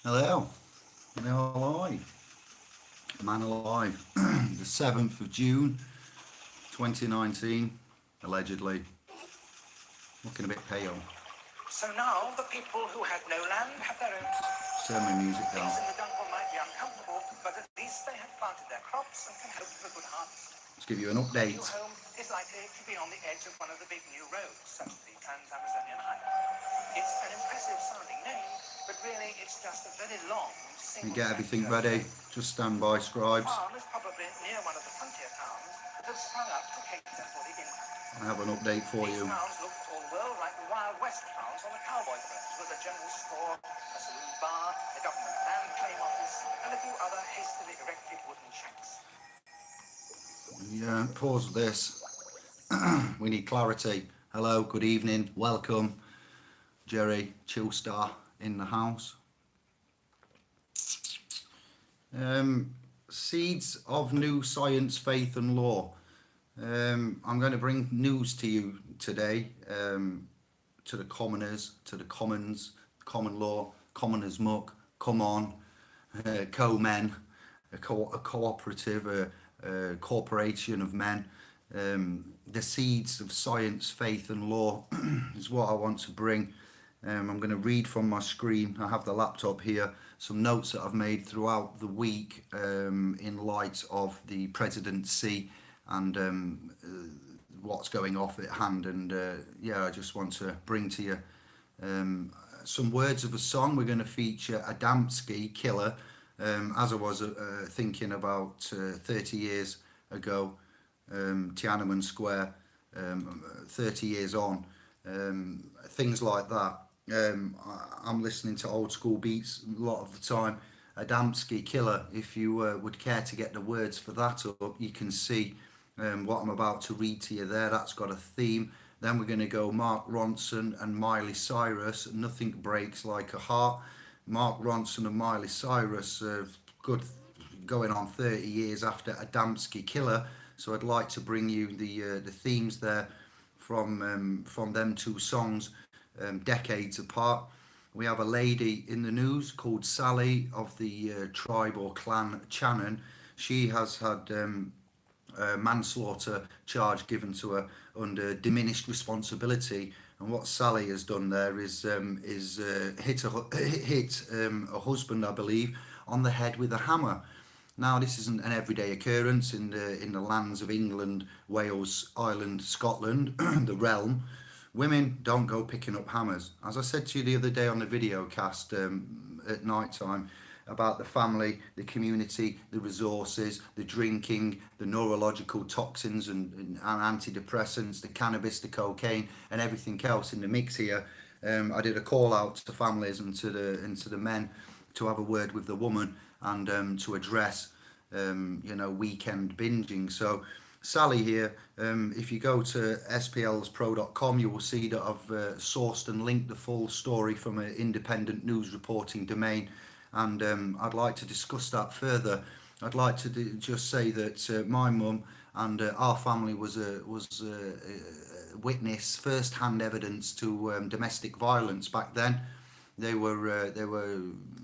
Hello, now alive, man alive. The 7th of June 2019, allegedly. Looking a bit pale. So now the people who had no land have their own farms. Turn my music down. Things in the jungle might be uncomfortable, but at least they have planted their crops and can hope for a good harvest. Let's give you an A new update. home is likely to be on the edge of one of the big new roads, such as the Trans-Amazonian Highway. It's an impressive sounding name, but really it's just a very long We single get everything sector. ready. Just stand by, The scribes. farm is probably near one of the frontier towns that has sprung up to cater for the inland. I have an update for These you. towns look for all the world like the Wild West towns on the cowboy fringe, with a general store, a saloon bar, a government land claim office, and a few other hastily erected wooden shacks. Yeah, pause this. We need clarity. Hello, good evening, welcome. Jerry Chillstar in the house. Seeds of new science, faith and law. I'm going to bring news to you today, to the commoners, to the commons, common law, commoners muck, come on, co-men, a cooperative, a corporation of men. The seeds of science, faith and law is what I want to bring. I'm going to read from my screen. I have the laptop here. Some notes that I've made throughout the week in light of the presidency and what's going off at hand. And yeah, I just want to bring to you some words of a song. We're going to feature Adamski, Killer, as I was thinking about 30 years ago, Tiananmen Square, 30 years on, things like that. I'm listening to old school beats a lot of the time. Adamski, Killer, if you would care to get the words for that up, you can see what I'm about to read to you there. That's got a theme. Then we're going to go Mark Ronson and Miley Cyrus, Nothing Breaks Like a Heart. Mark Ronson and Miley Cyrus, good, going on 30 years after Adamski, Killer. So I'd like to bring you the themes there from them two songs, decades apart. We have a lady in the news called Sally of the tribe or clan Channon. She has had a manslaughter charge given to her under diminished responsibility. And what Sally has done there is hit a husband, I believe, on the head with a hammer. Now, this isn't an everyday occurrence in the lands of England, Wales, Ireland, Scotland, the realm. Women don't go picking up hammers. As I said to you the other day on the video cast at night time about the family, the community, the resources, the drinking, the neurological toxins and antidepressants, the cannabis, the cocaine, and everything else in the mix here. I did a call out to families and to the men to have a word with the woman and to address weekend binging. So Sally here, if you go to splspro.com, you will see that I've sourced and linked the full story from an independent news reporting domain, and I'd like to discuss that further. I'd like to just say that my mum and our family was witness, first-hand evidence to domestic violence back then. They were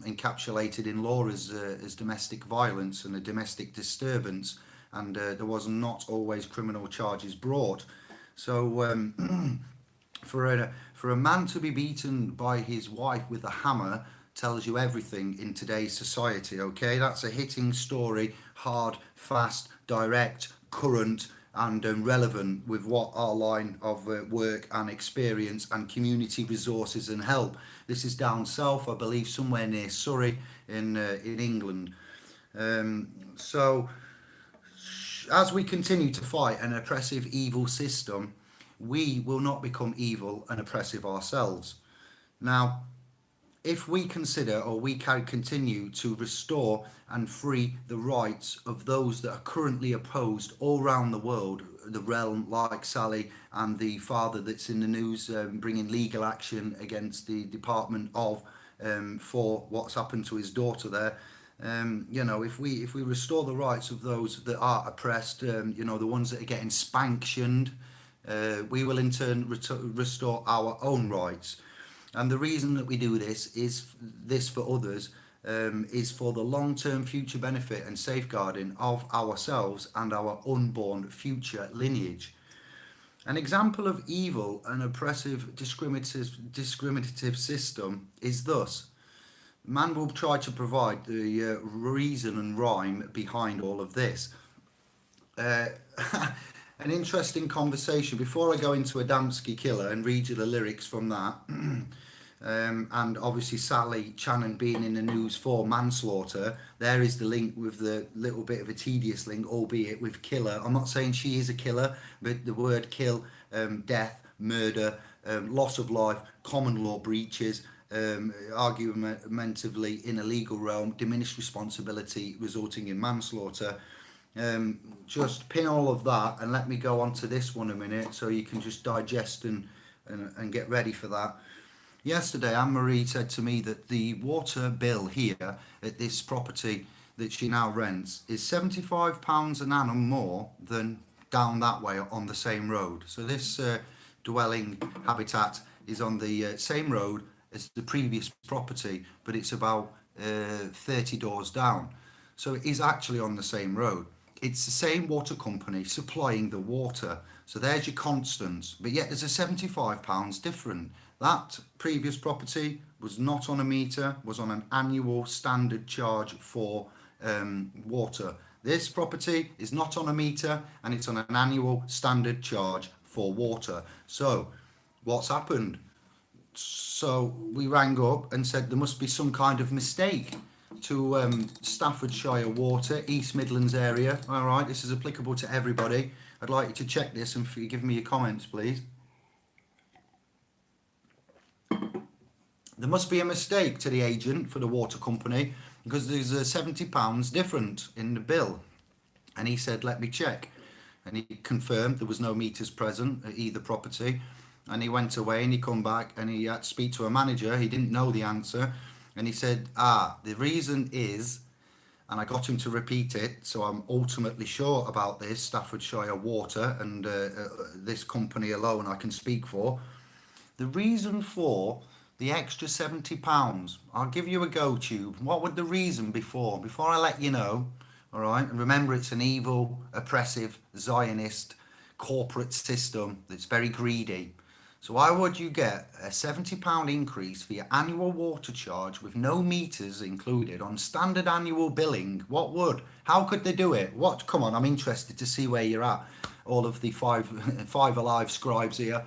encapsulated in law as domestic violence and a domestic disturbance, and there was not always criminal charges brought. So for a man to be beaten by his wife with a hammer tells you everything in today's society. Okay, that's a hitting story, hard, fast, direct, current, and relevant with what our line of work and experience and community resources and help. This is down south, I believe, somewhere near Surrey in England. So as we continue to fight an oppressive, evil system, we will not become evil and oppressive ourselves. Now, if we consider or we can continue to restore and free the rights of those that are currently opposed all around the world, the realm like Sally and the father that's in the news bringing legal action against the Department of for what's happened to his daughter there. If we restore the rights of those that are oppressed, the ones that are getting spanktioned, we will in turn restore our own rights. And the reason that we do this is this for others is for the long-term future benefit and safeguarding of ourselves and our unborn future lineage. An example of evil and oppressive discriminative system is thus: man will try to provide the reason and rhyme behind all of this. Uh, an interesting conversation. Before I go into Adamski Killer and read you the lyrics from that, and obviously Sally Channon being in the news for manslaughter, there is the link with the little bit of a tedious link, albeit with killer. I'm not saying she is a killer, but the word kill, death, murder, loss of life, common law breaches, argumentatively in a legal realm, diminished responsibility resulting in manslaughter. Just pin all of that and let me go on to this one a minute so you can just digest and get ready for that. Yesterday, Anne-Marie said to me that the water bill here at this property that she now rents is £75 an annum more than down that way on the same road. So this dwelling habitat is on the same road as the previous property, but it's about 30 doors down. So it is actually on the same road. It's the same water company supplying the water. So there's your constants, but yet there's a £75 different. That previous property was not on a meter, was on an annual standard charge for water. This property is not on a meter and it's on an annual standard charge for water. So what's happened? So we rang up and said there must be some kind of mistake to Staffordshire Water, East Midlands area. All right, this is applicable to everybody. I'd like you to check this and give me your comments, please. There must be a mistake to the agent for the water company because there's £70 different in the bill. And he said, let me check. And he confirmed there was no meters present at either property. And he went away and he come back and he had to speak to a manager. He didn't know the answer. And he said, the reason is, and I got him to repeat it, so I'm ultimately sure about this, Staffordshire Water and this company alone I can speak for. The reason for the extra £70, I'll give you a go, Tube. What would the reason be for? Before I let you know, all right? And remember, it's an evil, oppressive, Zionist corporate system that's very greedy. So why would you get a £70 increase for your annual water charge with no meters included on standard annual billing? What would? How could they do it? What? Come on, I'm interested to see where you're at. All of the five alive scribes here.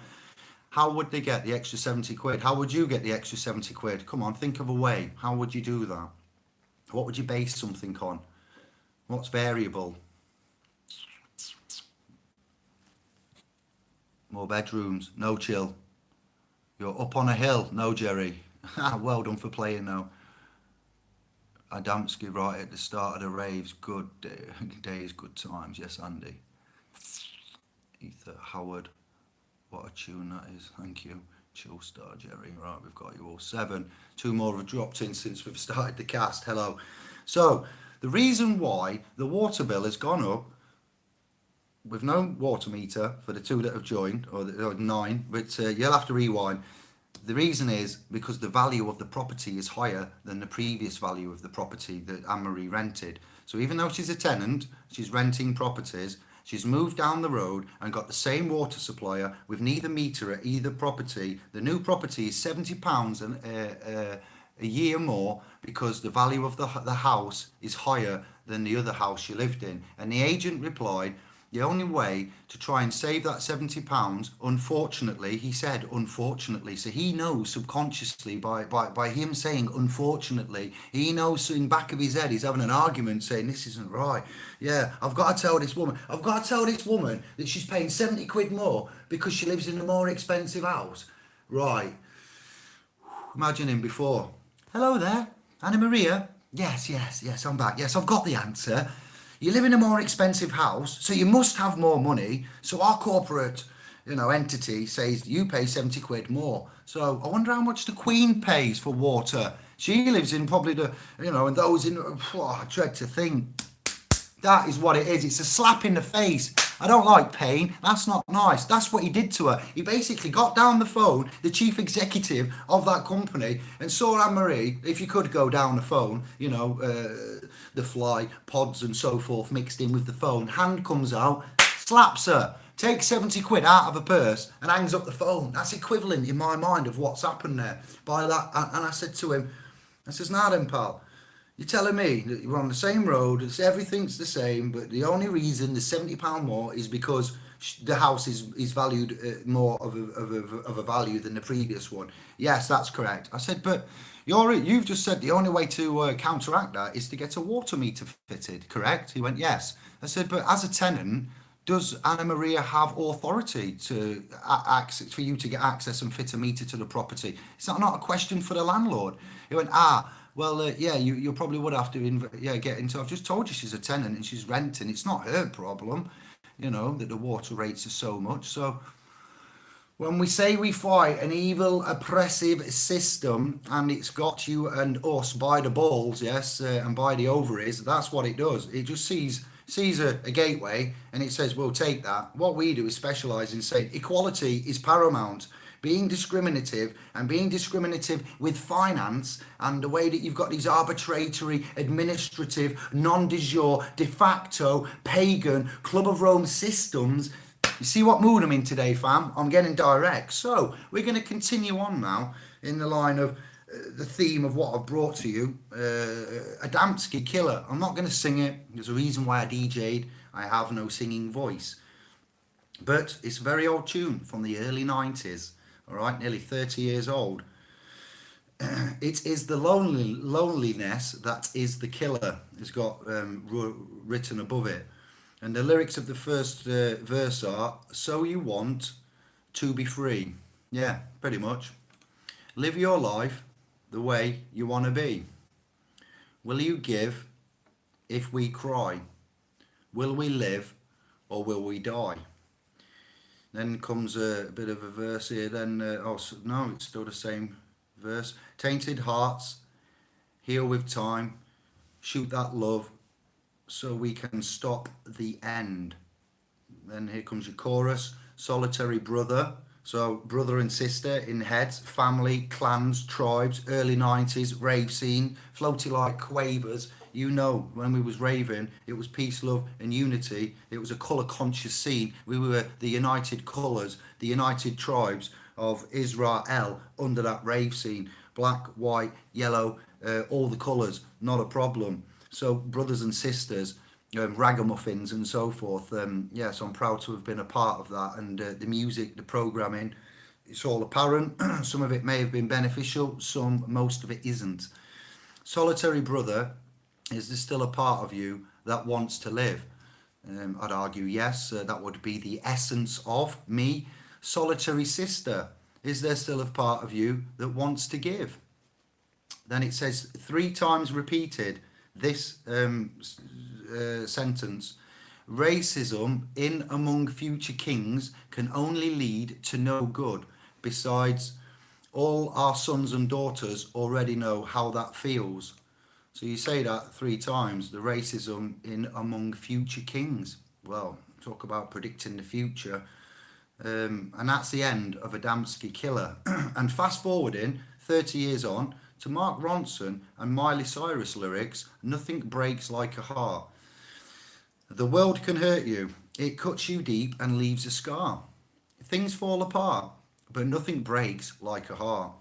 How would they get the extra 70 quid? How would you get the extra 70 quid? Come on, think of a way. How would you do that? What would you base something on? What's variable? More bedrooms, no chill. You're up on a hill, no Jerry. Well done for playing though. Adamski right at the start of the raves, good days, good times. Yes, Andy. Ether Howard, what a tune that is. Thank you. Chill Star Jerry. Right, we've got you all 7. 2 more have dropped in since we've started the cast. Hello. So the reason why the water bill has gone up with no water meter for the 2 that have joined, or 9, but you'll have to rewind. The reason is because the value of the property is higher than the previous value of the property that Anne-Marie rented. So even though she's a tenant, she's renting properties, she's moved down the road and got the same water supplier with neither meter at either property. The new property is £70 a year more because the value of the house is higher than the other house she lived in. And the agent replied, the only way to try and save that £70, unfortunately, he said unfortunately, so he knows subconsciously by him saying unfortunately, he knows in the back of his head he's having an argument saying this isn't right. Yeah, I've got to tell this woman that she's paying 70 quid more because she lives in a more expensive house. Right. Imagine him before. Hello there, Anna Maria. Yes, I'm back. Yes, I've got the answer. You live in a more expensive house, so you must have more money. So our corporate, entity says you pay 70 quid more. So I wonder how much the Queen pays for water. She lives in probably and those in, I dread to think. That is what it is. It's a slap in the face. I don't like pain. That's not nice. That's what he did to her. He basically got down the phone, the chief executive of that company, and saw Anne-Marie, if you could go down the phone, you know, the fly, pods and so forth mixed in with the phone. Hand comes out, slaps her, takes 70 quid out of her purse and hangs up the phone. That's equivalent in my mind of what's happened there. By that, and I said to him, I says, now then, pal, you're telling me that you're on the same road, everything's the same, but the only reason the £70 more is because the house is valued more of a value than the previous one. Yes, that's correct. I said, but you've just said the only way to counteract that is to get a water meter fitted, correct? He went, yes. I said, but as a tenant, does Anna Maria have authority to access for you to get access and fit a meter to the property? It's not a question for the landlord. He went, well, yeah, you probably would have to get into. I've just told you she's a tenant and she's renting. It's not her problem, you know, that the water rates are so much. So when we say we fight an evil, oppressive system and it's got you and us by the balls, yes, and by the ovaries, that's what it does. It just sees a gateway and it says, we'll take that. What we do is specialise in saying equality is paramount. Being discriminative and being discriminative with finance and the way that you've got these arbitrary, administrative, non-de jure, de facto, pagan, Club of Rome systems. You see what mood I'm in today, fam? I'm getting direct. So we're going to continue on now in the line of the theme of what I've brought to you. Adamski Killer. I'm not going to sing it. There's a reason why I DJ'd. I have no singing voice. But it's a very old tune from the early 90s. All right, nearly 30 years old. It is the loneliness that is the killer. It's got written above it. And the lyrics of the first verse are, so you want to be free. Yeah, pretty much. Live your life the way you want to be. Will you give if we cry? Will we live or will we die? Then comes a bit of a verse here. Then, no, it's still the same verse. Tainted hearts, heal with time. Shoot that love so we can stop the end. Then here comes your chorus. Solitary brother. So brother and sister in heads, family, clans, tribes, early 90s, rave scene, floaty like quavers. You know, when we was raving, it was peace, love and unity. It was a colour conscious scene. We were the united colours, the united tribes of Israel under that rave scene. Black, white, yellow, all the colours, not a problem. So brothers and sisters, ragamuffins and so forth. Yes, I'm proud to have been a part of that. And the music, the programming, it's all apparent. Some of it may have been beneficial, most of it isn't. Solitary brother, is there still a part of you that wants to live? I'd argue yes, that would be the essence of me. Solitary sister, is there still a part of you that wants to give? Then it says 3 times repeated, this sentence, racism in among future kings can only lead to no good. Besides, all our sons and daughters already know how that feels. So you say that 3 times, the racism in among future kings. Well, talk about predicting the future. And that's the end of Adamski Killer. And fast forwarding 30 years on to Mark Ronson and Miley Cyrus lyrics, nothing breaks like a heart. The world can hurt you. It cuts you deep and leaves a scar. Things fall apart, but nothing breaks like a heart.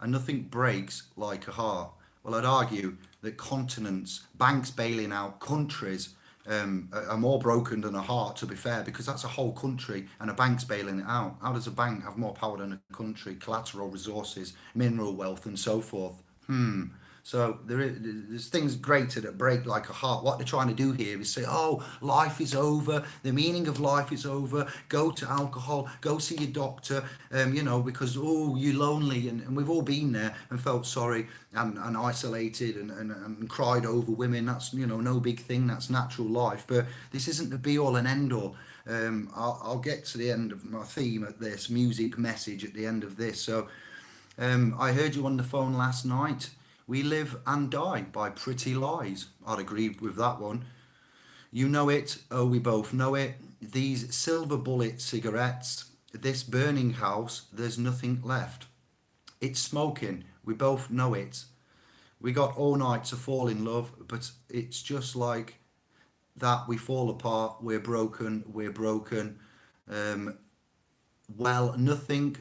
And nothing breaks like a heart. Well, I'd argue that continents, banks bailing out countries, are more broken than a heart, to be fair, because that's a whole country and a bank's bailing it out. How does a bank have more power than a country? Collateral resources, mineral wealth and so forth. So there's things greater that break like a heart. What they're trying to do here is say, oh, life is over. The meaning of life is over. Go to alcohol. Go see your doctor. Because, oh, you're lonely. And we've all been there and felt sorry and isolated and cried over women. That's, no big thing. That's natural life. But this isn't the be all and end all. I'll get to the end of my theme at this music message at the end of this. So I heard you on the phone last night. We Live and Die by Pretty Lies. I'd agree with that one. You know it, oh, we both know it. These silver bullet cigarettes, this burning house, there's nothing left. It's smoking, we both know it. We got all night to fall in love, but it's just like that. We fall apart, we're broken, we're broken. Um, well, nothing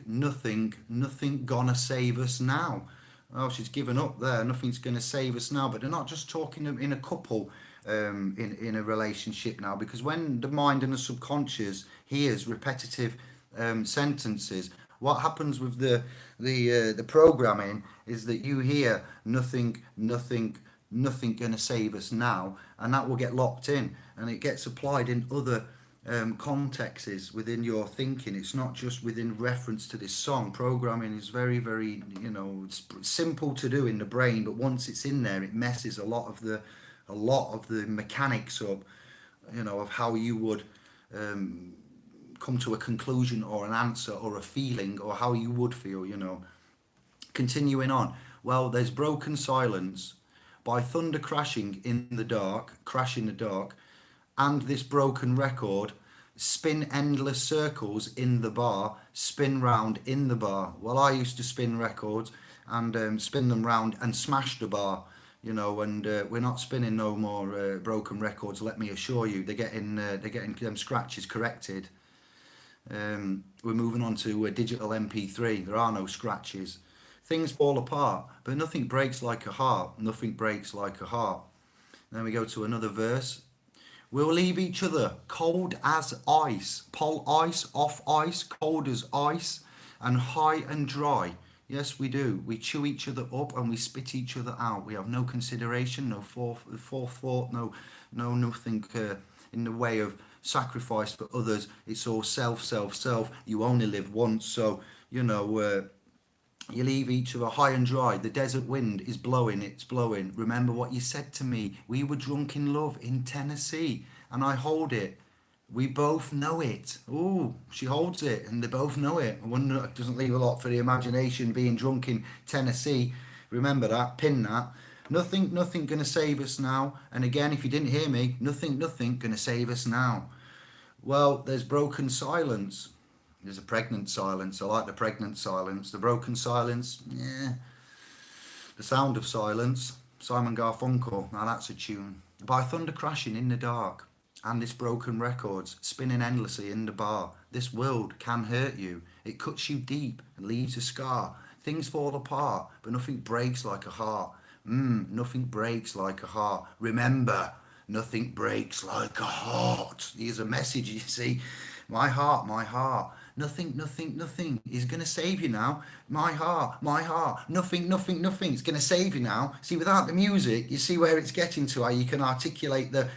gonna save us now. Oh, she's given up there. Nothing's gonna save us now. But they're not just talking in a couple, in a relationship now, because when the mind and the subconscious hears repetitive sentences, what happens with the programming is that you hear nothing gonna save us now, and that will get locked in, and it gets applied in other contexts within your thinking. It's not just within reference to this song. Programming is very, it's simple to do in the brain, but once it's in there, it messes a lot of the mechanics up, of how you would come to a conclusion or an answer or a feeling or how you would feel. Continuing on. Well, there's broken silence by thunder crashing in the dark, crash in the dark, and this broken record spin endless circles in the bar, spin round in the bar. Well, I used to spin records and spin them round and smash the bar, and we're not spinning no more broken records. Let me assure you, they're getting them scratches corrected. We're moving on to a digital MP3. There are no scratches. Things fall apart, but nothing breaks like a heart. Nothing breaks like a heart. Then we go to another verse. We'll leave each other cold as ice, pull ice off ice, cold as ice, and high and dry. Yes, we do. We chew each other up and we spit each other out. We have no consideration, no forethought, nothing in the way of sacrifice for others. It's all self. You only live once, so you leave each other high and dry. The desert wind is blowing, it's blowing. Remember what you said to me. We were drunk in love in Tennessee, and I hold it. We both know it. Ooh, she holds it, and they both know it. I wonder, it doesn't leave a lot for the imagination being drunk in Tennessee. Remember that, pin that. Nothing gonna save us now. And again, if you didn't hear me, nothing gonna save us now. Well, there's broken silence. There's a pregnant silence. I like the pregnant silence. The broken silence, yeah. The sound of silence. Simon Garfunkel. Now that's a tune. By thunder crashing in the dark. And this broken records spinning endlessly in the bar. This world can hurt you. It cuts you deep and leaves a scar. Things fall apart, but nothing breaks like a heart. Nothing breaks like a heart. Remember, nothing breaks like a heart. Here's a message, you see. My heart. Nothing is going to save you now. My heart. Nothing is going to save you now. See, without the music, you see where it's getting to, how you can articulate the...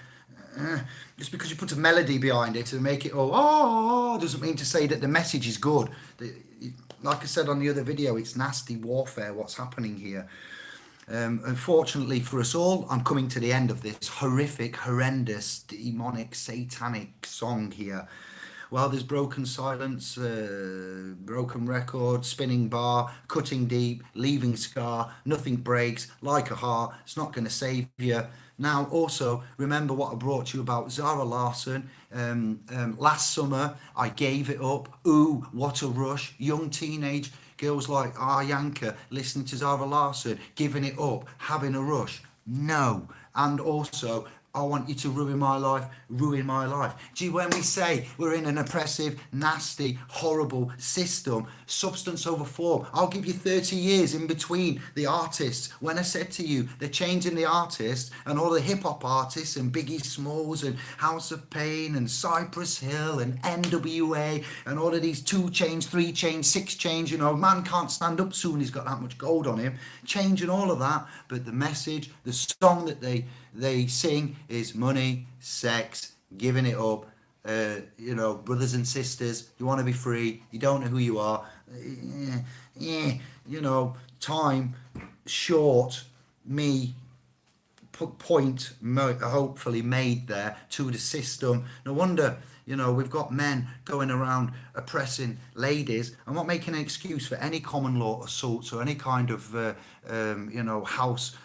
just because you put a melody behind it and make it doesn't mean to say that the message is good. Like I said on the other video, it's nasty warfare, what's happening here. Unfortunately for us all, I'm coming to the end of this horrific, horrendous, demonic, satanic song here. Well, there's broken silence, broken record, spinning bar, cutting deep, leaving scar, nothing breaks like a heart. It's not going to save you. Now, also, remember what I brought you about Zara Larsson. Last summer, I gave it up. Ooh, what a rush. Young teenage girls like Aryanka listening to Zara Larsson, giving it up, having a rush. No. And also, I want you to ruin my life. Gee, when we say we're in an oppressive, nasty, horrible system, substance over form, I'll give you 30 years in between the artists. When I said to you, they're changing the artists, and all the hip-hop artists and Biggie Smalls and House of Pain and Cypress Hill and NWA and all of these 2 Chainz, 3 Chainz, 6 Chainz, man can't stand up soon, he's got that much gold on him, changing all of that, but the message, the song that they sing is money, sex, giving it up. Brothers and sisters, you want to be free, you don't know who you are. Time short, me point hopefully made there to the system. No wonder, we've got men going around oppressing ladies. I'm not making an excuse for any common law assaults or any kind of, house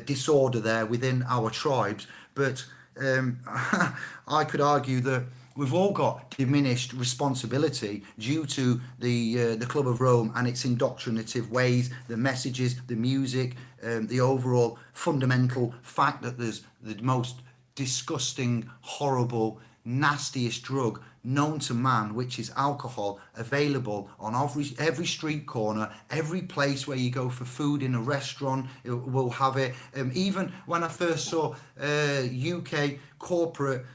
disorder there within our tribes, but I could argue that we've all got diminished responsibility due to the Club of Rome and its indoctrinative ways, the messages, the music, the overall fundamental fact that there's the most disgusting, horrible, nastiest drug known to man, which is alcohol, available on every street corner, every place where you go for food in a restaurant, it will have it. Even when I first saw UK corporate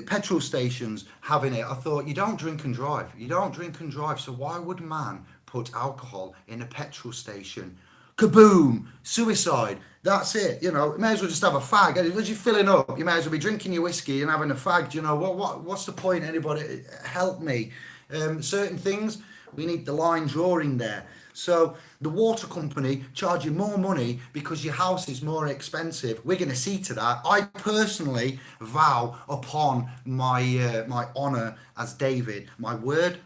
petrol stations having it, I thought, you don't drink and drive. You don't drink and drive, so why would man put alcohol in a petrol station? Kaboom! Suicide. That's it. You know, you may as well just have a fag. As you're filling up, you may as well be drinking your whiskey and having a fag. You know, what's the point? Anybody help me? Certain things, we need the line drawing there. So the water company charge you more money because your house is more expensive. We're going to see to that. I personally vow upon my honour as David. My word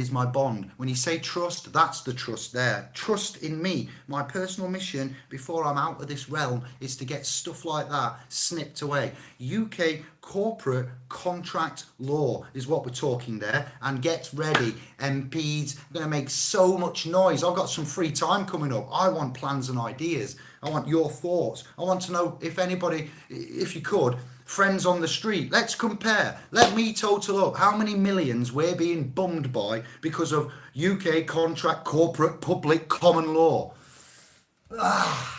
is my bond. When you say trust, that's the trust there. Trust in me. My personal mission before I'm out of this realm is to get stuff like that snipped away. UK corporate contract law is what we're talking there. And get ready, MPs. I'm going to make so much noise. I've got some free time coming up. I want plans and ideas. I want your thoughts. I want to know if anybody, if you could, friends on the street, let's compare. Let me total up how many millions we're being bummed by because of UK contract, corporate, public, common law.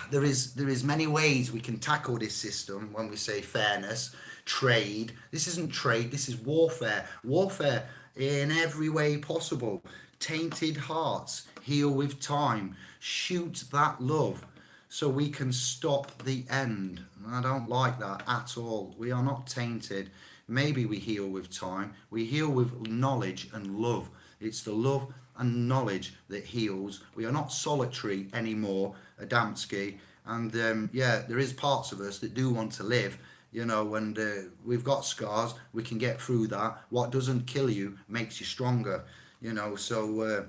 There is many ways we can tackle this system when we say fairness, trade. This isn't trade, this is warfare. Warfare in every way possible. Tainted hearts, heal with time. Shoot that love so we can stop the end. I don't like that at all. We are not tainted. Maybe we heal with time. We heal with knowledge and love. It's the love and knowledge that heals. We are not solitary anymore, Adamski. And yeah, there is parts of us that do want to live, you know, and we've got scars. We can get through that. What doesn't kill you makes you stronger, you know. So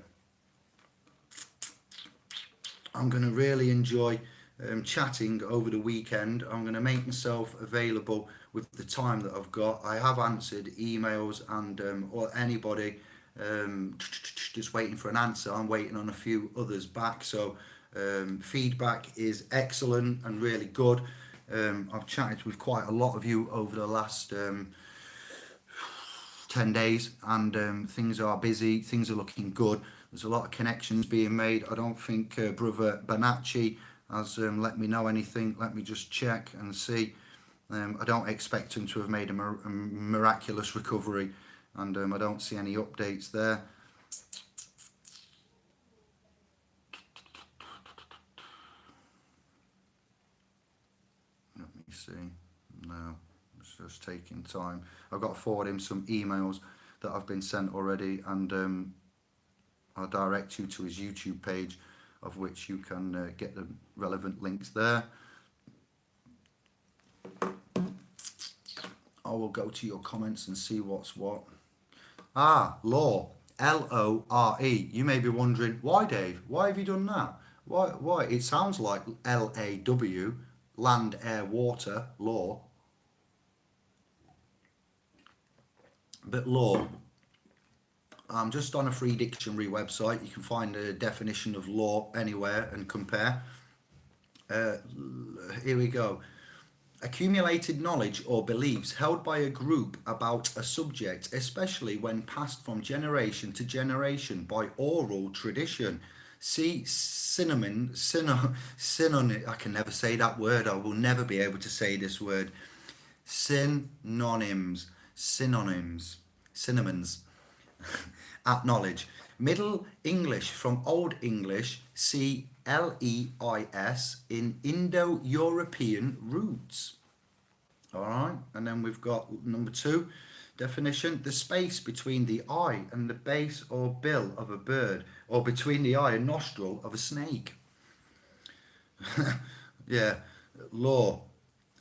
I'm going to really enjoy chatting over the weekend. I'm going to make myself available with the time that I've got. I have answered emails and or anybody just waiting for an answer. I'm waiting on a few others back. So feedback is excellent and really good. I've chatted with quite a lot of you over the last 10 days and things are busy. Things are looking good. There's a lot of connections being made. I don't think brother Banacci has let me know anything. Let me just check and see. I don't expect him to have made a miraculous recovery, and I don't see any updates there. Let me see. No, it's just taking time. I've got to forward him some emails that have been sent already, and I'll direct you to his YouTube page, of which you can get the relevant links there. I will go to your comments and see what's what. Law, Lore. You may be wondering, why, Dave? Why have you done that? Why? It sounds like LAW, land, air, water, law. But law. I'm just on a free dictionary website. You can find a definition of law anywhere and compare. Here we go. Accumulated knowledge or beliefs held by a group about a subject, especially when passed from generation to generation by oral tradition. See synonym. I can never say that word. I will never be able to say this word. Synonyms. At knowledge. Middle English from Old English, see LEIS in Indo-European roots. All right, and then we've got number 2 definition: the space between the eye and the base or bill of a bird, or between the eye and nostril of a snake. Yeah, law.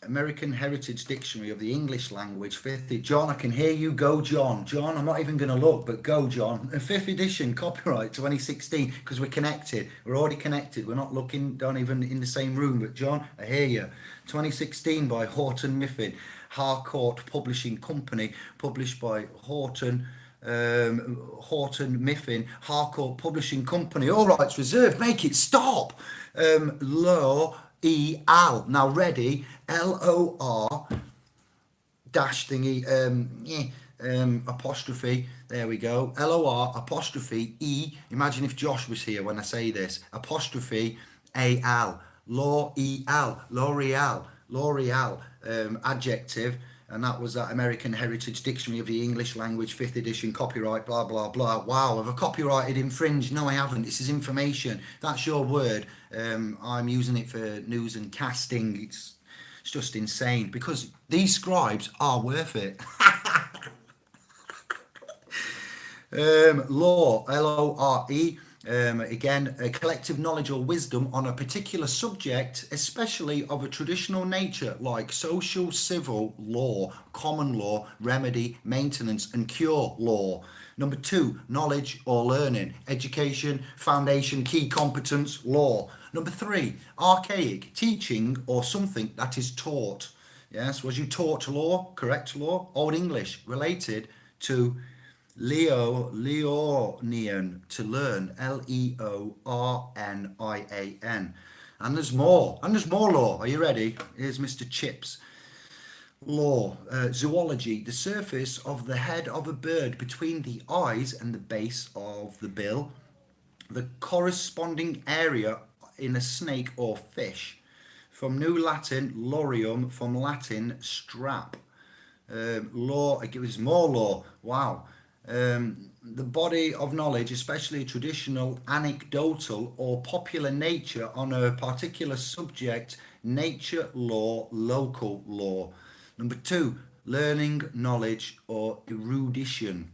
American Heritage Dictionary of the English Language, 5th. John, I can hear you. Go, John. John, I'm not even going to look, but go, John. 5th edition, copyright 2016, because we're connected. We're already connected. We're not looking, don't even in the same room. But John, I hear you. 2016 by Horton Mifflin, Harcourt Publishing Company, published by Horton Mifflin, Harcourt Publishing Company. All rights reserved. Make it stop. Law. E-Al. Now ready, L-O-R dash thingy, apostrophe, there we go, L-O-R apostrophe E, imagine if Josh was here when I say this, apostrophe A-L, Law E-Al, L'Oreal, adjective, and that was that American Heritage Dictionary of the English Language, 5th edition, copyright, blah, blah, blah. Wow, have I copyrighted infringed? No, I haven't. This is information. That's your word. I'm using it for news and casting. It's just insane because these scribes are worth it. Law, L-O-R-E. Again, a collective knowledge or wisdom on a particular subject, especially of a traditional nature like social, civil law, common law, remedy, maintenance, and cure law. Number 2, knowledge or learning, education, foundation, key competence, law. Number 3, archaic, teaching or something that is taught. Yes, was you taught law, correct law? Old English, related to Leornian, to learn, Leornian. And there's more law. Are you ready? Here's Mr. Chips. Law, zoology, the surface of the head of a bird between the eyes and the base of the bill, the corresponding area in a snake or fish. From New Latin, lorium, from Latin, strap. Law, it gives more law. Wow. The body of knowledge, especially traditional, anecdotal, or popular nature on a particular subject, nature law, local law. Number 2, learning, knowledge, or erudition.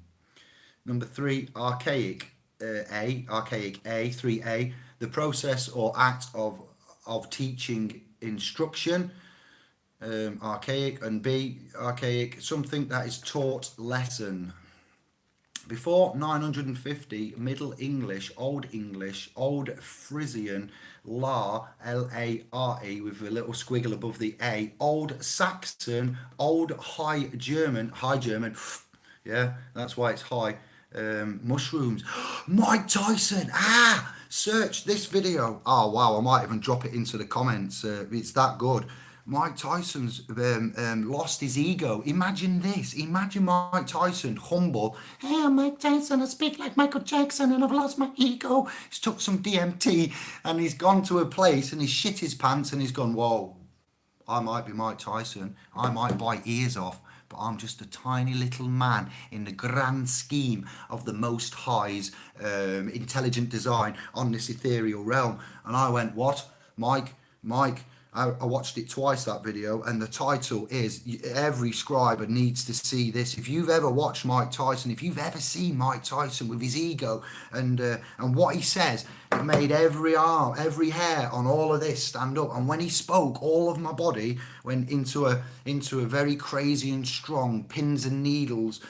Number 3, archaic, archaic A, 3A, the process or act of teaching instruction. Archaic, and B, archaic, something that is taught lesson. Before 950, Middle English, Old Frisian, La, L-A-R-E, with a little squiggle above the A, Old Saxon, Old High German, yeah, that's why it's high, mushrooms, Mike Tyson, search this video, oh wow, I might even drop it into the comments, it's that good. Mike Tyson's lost his ego. Imagine this. Imagine Mike Tyson, humble. Hey, I'm Mike Tyson. I speak like Michael Jackson and I've lost my ego. He's took some DMT and he's gone to a place and he's shit his pants and he's gone, whoa, I might be Mike Tyson. I might bite ears off, but I'm just a tiny little man in the grand scheme of the Most High's intelligent design on this ethereal realm. And I went, what? Mike, I watched it twice, that video, and the title is, every scriber needs to see this. If you've ever watched Mike Tyson, if you've ever seen Mike Tyson with his ego and what he says, it made every arm, every hair on all of this stand up. And when he spoke, all of my body went into a very crazy and strong, pins and needles,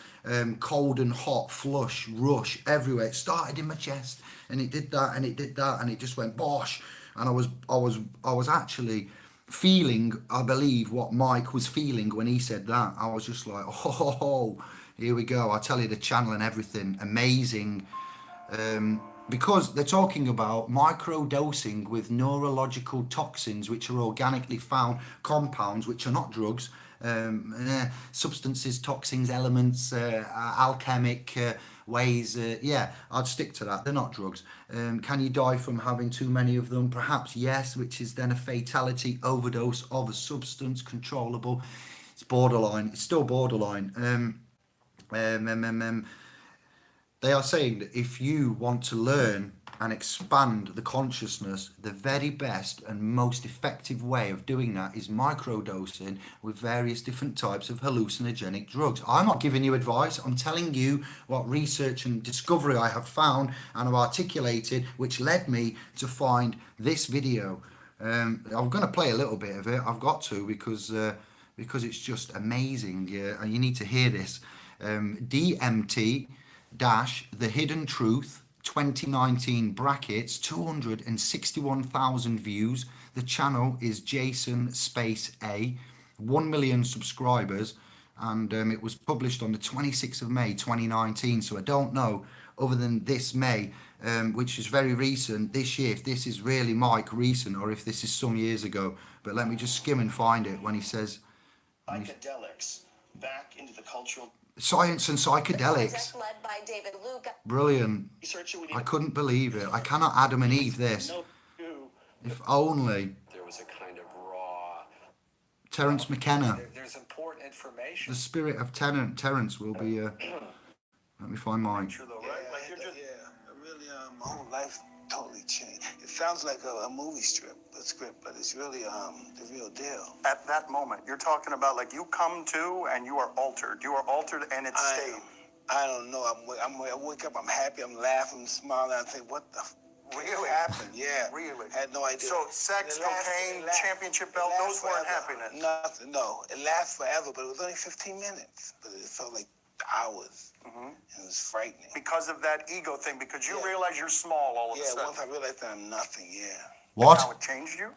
cold and hot, flush, rush, everywhere. It started in my chest, and it did that, and it did that, and it just went bosh. And I was actually feeling, I believe, what Mike was feeling when he said that. I was just like, oh, here we go. I tell you, the channel and everything, amazing. Because they're talking about micro-dosing with neurological toxins, which are organically found compounds, which are not drugs, substances, toxins, elements, alchemic ways. Yeah, I'd stick to that. They're not drugs. Can you die from having too many of them? Perhaps yes, which is then a fatality, overdose of a substance, controllable. It's borderline. It's still borderline. They are saying that if you want to learn and expand the consciousness, the very best and most effective way of doing that is microdosing with various different types of hallucinogenic drugs. I'm not giving you advice. I'm telling you what research and discovery I have found and have articulated, which led me to find this video. I'm going to play a little bit of it. I've got to because it's just amazing, and you need to hear this. DMT dash The Hidden Truth 2019 brackets 261,000 views. The channel is Jason Space A, 1 million subscribers, and it was published on the 26th of May 2019. So I don't know, other than this May, which is very recent this year, if this is really Mike recent or if this is some years ago. But let me just skim and find it when he says psychedelics back into the cultural science and psychedelics. Led by David Luke. Brilliant. research. I couldn't believe it. I cannot Adam and Eve this. If only. There was a kind of raw. Terence McKenna. There's important information. The spirit of Terence will be. Let me find mine. True though, right? Like you're just. Really, my whole life totally changed. It sounds like a movie script, but it's really the real deal. At that moment, you're talking about like you come to and you are altered. You are altered and it's stayed. I don't know. I wake up, I'm happy, I'm laughing, I'm smiling. I think, what the Really? happened? Yeah. Really? Had no idea. So sex, It lasts- cocaine, it lasts- championship it belt, lasts those weren't forever. happiness. Nothing. No, it lasts forever, but it was only 15 minutes. But it felt like hours. And it was frightening. Because of that ego thing, because you Yeah. realize you're small all of a Yeah, sudden. once I realized that I'm nothing, How What? it changed you?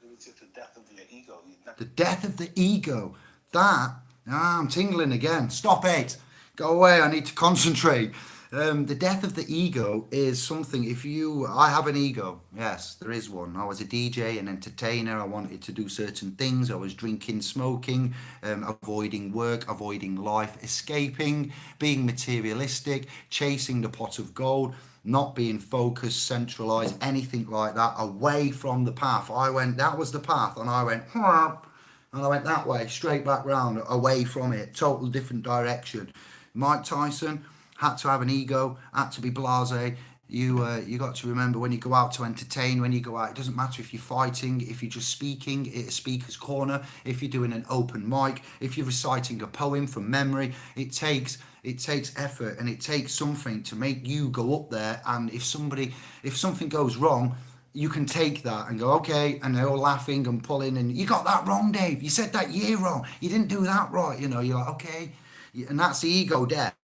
It was just the death of your ego. The death of the ego. That. I'm tingling again. Stop it. Go away. I need to concentrate. The death of the ego is something. I have an ego. Yes, there is one. I was a DJ, an entertainer. I wanted to do certain things. I was drinking, smoking, avoiding work, avoiding life, escaping, being materialistic, chasing the pot of gold, not being focused, centralized, anything like that, away from the path. That was the path, and I went, and I went that way, straight back round, away from it, total different direction. Mike Tyson had to have an ego, had to be blasé. You got to remember, when you go out to entertain, when you go out, it doesn't matter if you're fighting, if you're just speaking at a speaker's corner, if you're doing an open mic, if you're reciting a poem from memory. It takes effort, and it takes something to make you go up there. And if something goes wrong, you can take that and go, okay, and they're all laughing and pulling, and you got that wrong, Dave. You said that year wrong. You didn't do that right. You're like, okay, and that's the ego death.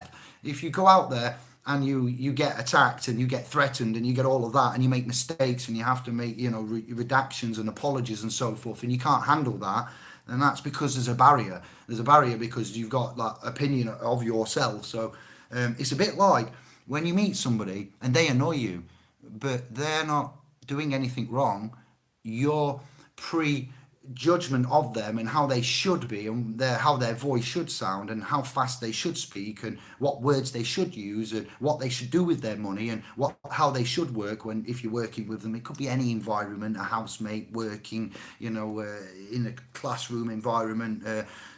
If you go out there and you get attacked and you get threatened and you get all of that and you make mistakes and you have to make redactions and apologies and so forth, and you can't handle that, then that's because there's a barrier. There's a barrier because you've got that opinion of yourself. So it's a bit like when you meet somebody and they annoy you, but they're not doing anything wrong. Your prejudgment of them and how they should be, and how their voice should sound, and how fast they should speak, and what words they should use, and what they should do with their money, and how they should work. When if you're working with them, it could be any environment, a housemate, working, in a classroom environment,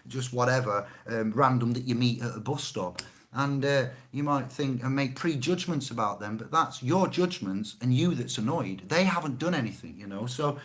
just whatever, random that you meet at a bus stop. And you might think and make prejudgments about them, but that's your judgments and you that's annoyed. They haven't done anything, So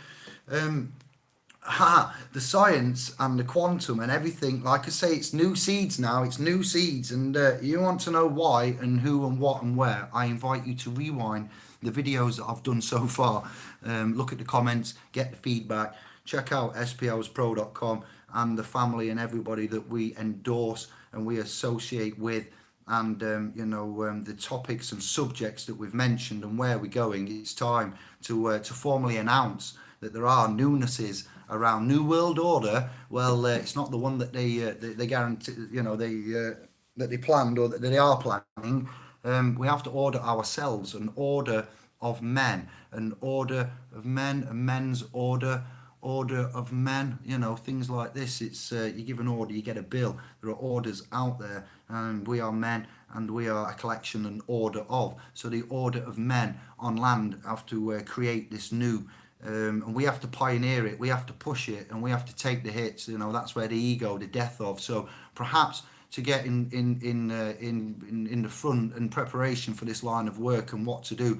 the science and the quantum and everything, like I say, it's new seeds now. It's new seeds. And you want to know why and who and what and where, I invite you to rewind the videos that I've done so far. Look at the comments, get the feedback, check out spowspro.com and the family and everybody that we endorse and we associate with, and the topics and subjects that we've mentioned and where we're going. It's time to formally announce that there are newnesses around New World Order. Well, it's not the one that they guarantee, that they planned or that they are planning. We have to order ourselves, an order of men, an order of men, a men's order of men, things like this. It's you give an order, you get a bill. There are orders out there, and we are men, and we are a collection and order of. So the order of men on land have to create this new, and we have to pioneer it, we have to push it, and we have to take the hits. That's where the ego, the death of. So perhaps to get in the front and preparation for this line of work and what to do,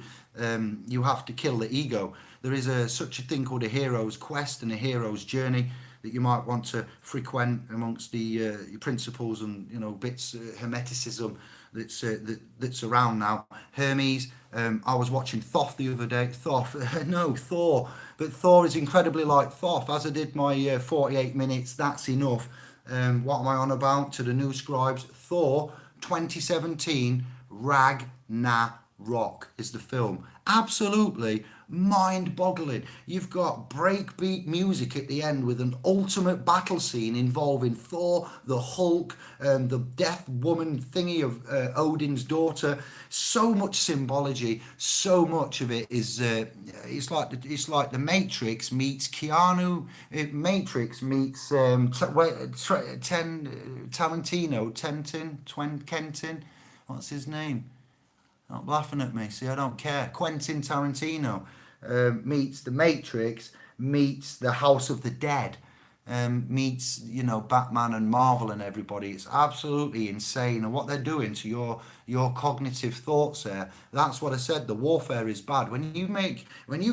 you have to kill the ego. There is such a thing called a hero's quest and a hero's journey that you might want to frequent amongst the principles and bits, hermeticism that's around now. Hermes. I was watching Thoth the other day. Thoth, no, Thor. But Thor is incredibly like Thoth. As I did my 48 minutes, that's enough. What am I on about? To the new scribes. Thor 2017 Ragnarok is the film. Absolutely mind-boggling. You've got breakbeat music at the end with an ultimate battle scene involving Thor, the Hulk, the death woman thingy of Odin's daughter. So much symbology. So much of it is it's like the Matrix meets Keanu. Matrix meets Tarantino, Kenton. What's his name? Not laughing at me. See, I don't care. Quentin Tarantino meets The Matrix, meets The House of the Dead, meets, you know, Batman and Marvel and everybody. It's absolutely insane. And what they're doing to your cognitive thoughts there, that's what I said. The warfare is bad. When you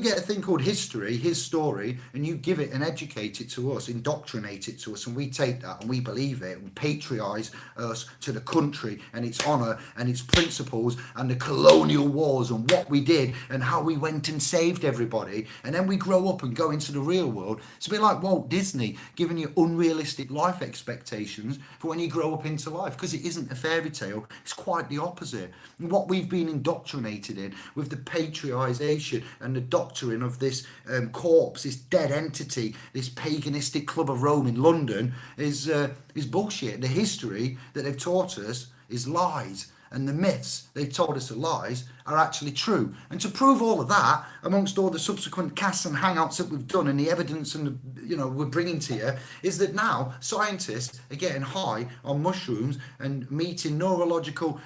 get a thing called history, his story, and you give it and educate it to us, indoctrinate it to us, and we take that and we believe it and patriotize us to the country and its honor and its principles and the colonial wars and what we did and how we went and saved everybody, and then we grow up and go into the real world. It's a bit like Walt Disney giving you unrealistic life expectations for when you grow up into life, because it isn't a fairy tale. It's quite the opposite. And what we've been indoctrinated in with the patriotization and the doctrine of this corpse, this dead entity, this paganistic club of Rome in London is bullshit. The history that they've taught us is lies, and the myths they've told us are lies are actually true. And to prove all of that, amongst all the subsequent casts and hangouts that we've done and the evidence and we're bringing to you, is that now scientists are getting high on mushrooms and meeting neurological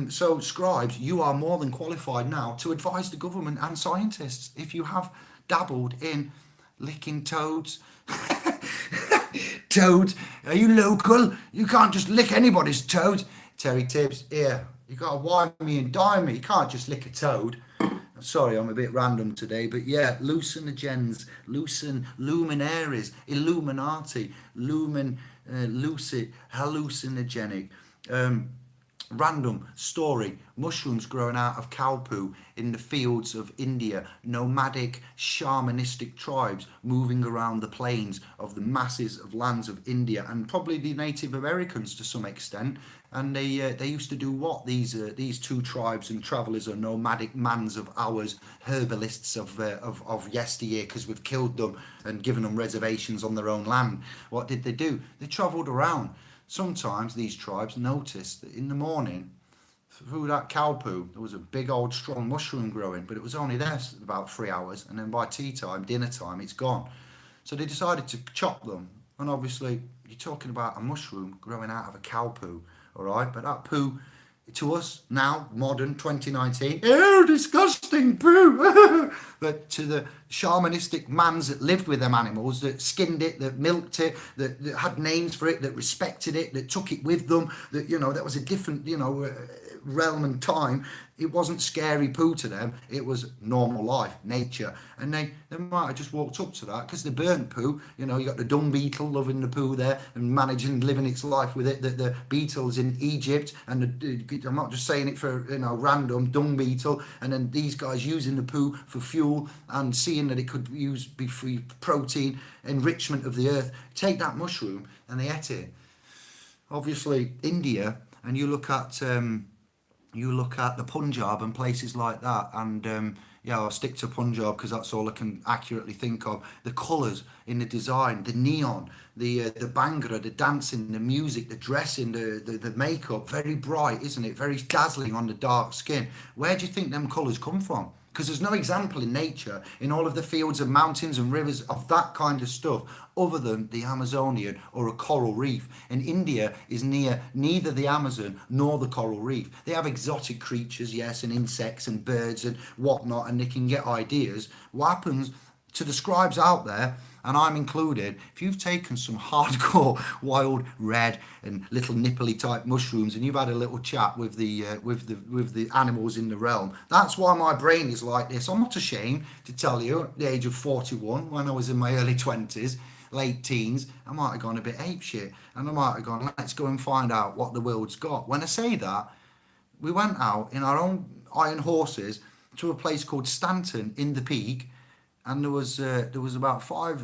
so scribes, you are more than qualified now to advise the government and scientists if you have dabbled in licking toads. Toads, are you local? You can't just lick anybody's toad. Terry Tibbs, here, you got to wine me and dine me. You can't just lick a toad. I'm sorry, I'm a bit random today, but yeah, hallucinogens, luminaries, Illuminati, lucid, hallucinogenic. Random story: mushrooms growing out of cow poo in the fields of India, nomadic shamanistic tribes moving around the plains of the masses of lands of India, and probably the Native Americans to some extent. And they used to do what? These two tribes and travellers are nomadic mans of ours, herbalists of yesteryear, because we've killed them and given them reservations on their own land. What did they do? They travelled around. Sometimes these tribes noticed that in the morning, through that cow poo, there was a big old strong mushroom growing, but it was only there about 3 hours, and then by tea time, dinner time, it's gone. So they decided to chop them. And obviously, you're talking about a mushroom growing out of a cow poo, all right? But that poo, to us now, modern 2019, oh, disgusting poo. But to the shamanistic mans that lived with them animals, that skinned it, that milked it, that had names for it, that respected it, that took it with them, that, that was a different, realm and time. It wasn't scary poo to them. It was normal life, nature. And they might have just walked up to that because they burnt poo. You got the dung beetle loving the poo there and managing living its life with it. The beetles in Egypt, and I'm not just saying it for random dung beetle. And then these guys using the poo for fuel and seeing that it could be free protein, enrichment of the earth. Take that mushroom and they ate it. Obviously, India, and you look at the Punjab and places like that, and I'll stick to Punjab because that's all I can accurately think of. The colours in the design, the neon, the bhangra, the dancing, the music, the dressing, the makeup, very bright, isn't it? Very dazzling on the dark skin. Where do you think them colours come from? Because there's no example in nature, in all of the fields and mountains and rivers of that kind of stuff, other than the Amazonian or a coral reef. And India is near neither the Amazon nor the coral reef. They have exotic creatures, yes, and insects and birds and whatnot, and they can get ideas. What happens to the scribes out there, and I'm included, if you've taken some hardcore wild red and little nipply type mushrooms and you've had a little chat with the animals in the realm, that's why my brain is like this. I'm not ashamed to tell you, at the age of 41, when I was in my early 20s, late teens, I might have gone a bit apeshit, and I might have gone, let's go and find out what the world's got. When I say that, we went out in our own iron horses to a place called Stanton in the Peak, and there was about five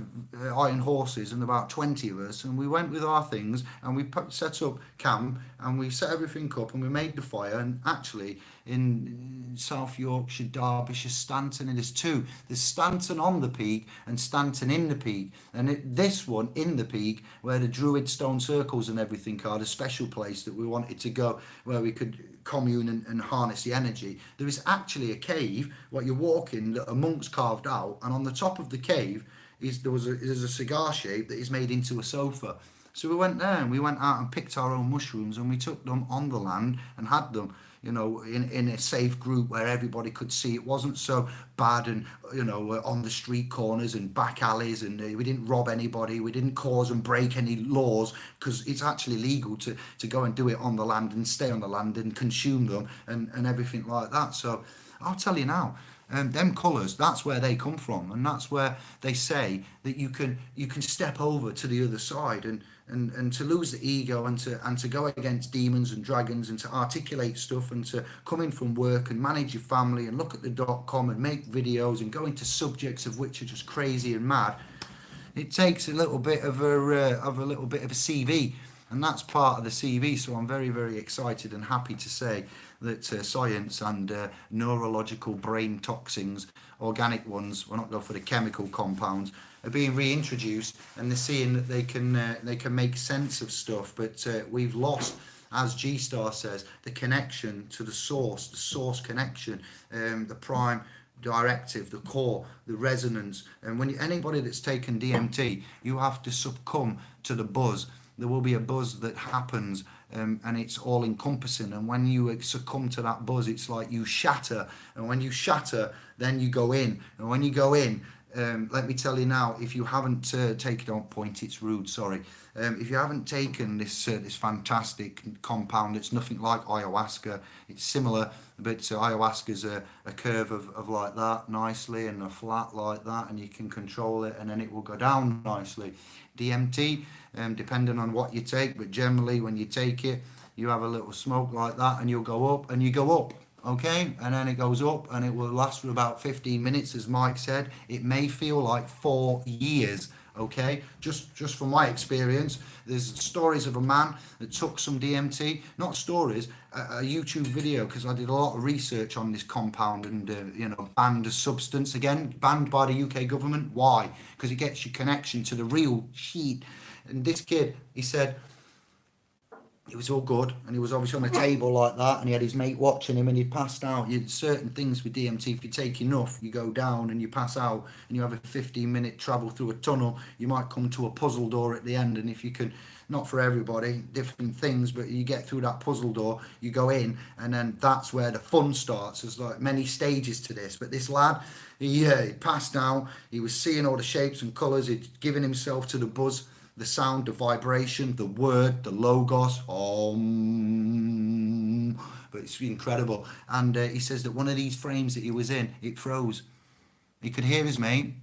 iron horses and about 20 of us, and we went with our things and we set up camp and we set everything up and we made the fire. And actually in South Yorkshire, Derbyshire, Stanton, and there's Stanton on the Peak and Stanton in the Peak, and this one in the Peak where the Druid stone circles and everything are, the special place that we wanted to go where we could commune and harness the energy. There is actually a cave what you walk in that a monk's carved out, and on the top of the cave there's a cigar shape that is made into a sofa. So we went there and we went out and picked our own mushrooms and we took them on the land and had them, you know, in a safe group where everybody could see. It wasn't so bad, and you know, on the street corners and back alleys, and we didn't rob anybody, we didn't cause and break any laws, because it's actually legal to go and do it on the land and stay on the land and consume them and everything like that. So I'll tell you now, them colours, that's where they come from, and that's where they say that you can step over to the other side and to lose the ego and to go against demons and dragons and to articulate stuff and to come in from work and manage your family and look at the .com and make videos and go into subjects of which are just crazy and mad. It takes a little bit of a CV, and that's part of the CV. So I'm very, very excited and happy to say that science and neurological brain toxins, organic ones, we're not going for the chemical compounds, are being reintroduced, and they're seeing that they can make sense of stuff. But we've lost, as G-Star says, the connection to the source connection, the prime directive, the core, the resonance. And when anybody that's taken DMT, you have to succumb to the buzz. There will be a buzz that happens, and it's all encompassing. And when you succumb to that buzz, it's like you shatter. And when you shatter, then you go in. And when you go in, let me tell you now, if you haven't taken, don't point, it's rude, sorry. If you haven't taken this fantastic compound, it's nothing like ayahuasca. It's similar, but ayahuasca's a curve of like that nicely, and a flat like that, and you can control it, and then it will go down nicely. DMT, depending on what you take, but generally when you take it, you have a little smoke like that, and you'll go up, and you go up. Okay, and then it goes up and it will last for about 15 minutes, as Mike said. It may feel like 4 years. Okay, just from my experience, there's stories of a man that took some DMT, not stories, a YouTube video, because I did a lot of research on this compound, and you know, banned as substance, again banned by the UK government. Why? Because it gets your connection to the real sheet. And this kid, he said it was all good, and he was obviously on a table like that, and he had his mate watching him, and he passed out. You certain things with DMT, if you take enough, you go down and you pass out, and you have a 15-minute travel through a tunnel. You might come to a puzzle door at the end, and if you can, not for everybody, different things, but you get through that puzzle door, you go in, and then that's where the fun starts. There's like many stages to this, but this lad, he passed out. He was seeing all the shapes and colours. He'd given himself to the buzz, the sound, the vibration, the word, the logos, but it's incredible. And he says that one of these frames that he was in, it froze. He could hear his mate.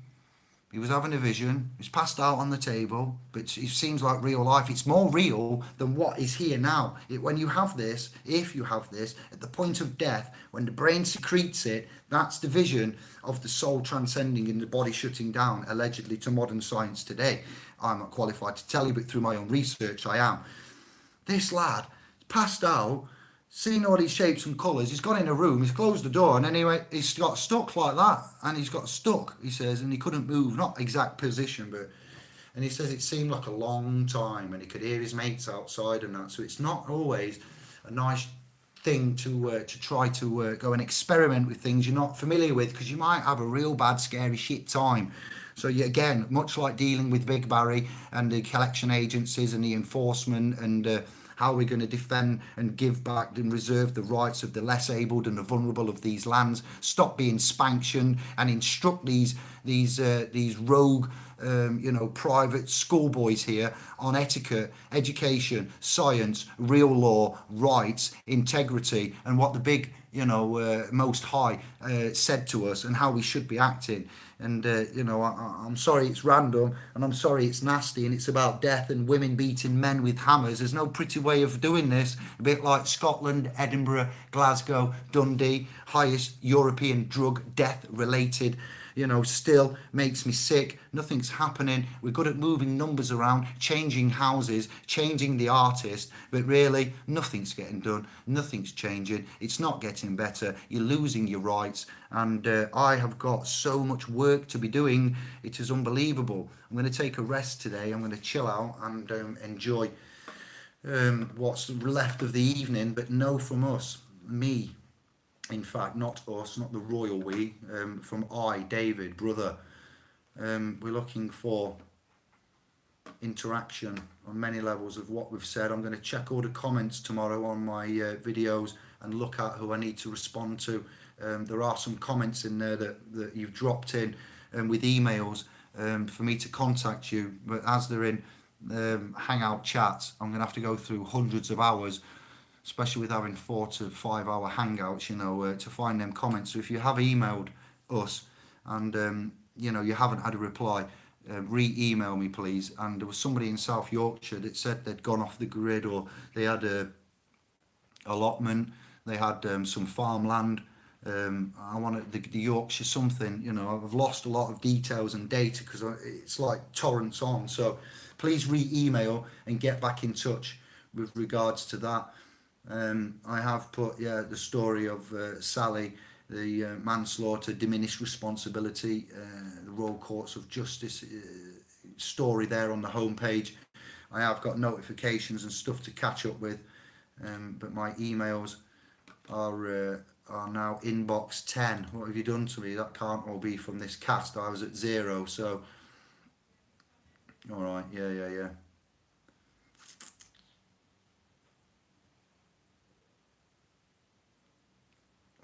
He was having a vision. He was passed out on the table, but it seems like real life. It's more real than what is here now. When you have this, if you have this, at the point of death, when the brain secretes it, that's the vision of the soul transcending and the body shutting down, allegedly, to modern science today. I'm not qualified to tell you, but through my own research, I am. This lad passed out, seen all these shapes and colours. He's gone in a room, he's closed the door, and anyway, he's got stuck like that. And he's got stuck, he says, and he couldn't move, not exact position, but, and he says it seemed like a long time, and he could hear his mates outside and that. So it's not always a nice thing to try to go and experiment with things you're not familiar with, because you might have a real bad, scary shit time. So you, again, much like dealing with Big Barry and the collection agencies and the enforcement, and how we're going to defend and give back and reserve the rights of the less abled and the vulnerable of these lands, stop being spanktioned, and instruct these rogue private schoolboys here on etiquette, education, science, real law, rights, integrity, and what the big, Most High said to us and how we should be acting. And, I'm sorry it's random, and I'm sorry it's nasty, and it's about death and women beating men with hammers. There's no pretty way of doing this. A bit like Scotland, Edinburgh, Glasgow, Dundee, highest European drug death related. Still makes me sick. Nothing's happening. We're good at moving numbers around, changing houses, changing the artist, but really nothing's getting done. Nothing's changing. It's not getting better. You're losing your rights, and I have got so much work to be doing. It is unbelievable. I'm going to take a rest today. I'm going to chill out and enjoy what's left of the evening, but no from us, me. In fact, not us, not the royal we, from David, brother. We're looking for interaction on many levels of what we've said. I'm going to check all the comments tomorrow on my videos and look at who I need to respond to. There are some comments in there that you've dropped in with emails for me to contact you. But as they're in Hangout chats, I'm going to have to go through hundreds of hours, especially with having 4 to 5 hour hangouts, to find them comments. So if you have emailed us and, you haven't had a reply, re-email me, please. And there was somebody in South Yorkshire that said they'd gone off the grid, or they had a allotment, they had some farmland. I wanted the Yorkshire something, I've lost a lot of details and data because it's like torrents on. So please re-email and get back in touch with regards to that. I have put the story of Sally, the manslaughter, diminished responsibility, the Royal Courts of Justice story there on the homepage. I have got notifications and stuff to catch up with, but my emails are now inbox 10. What have you done to me? That can't all be from this cast. I was at 0, so all right, yeah.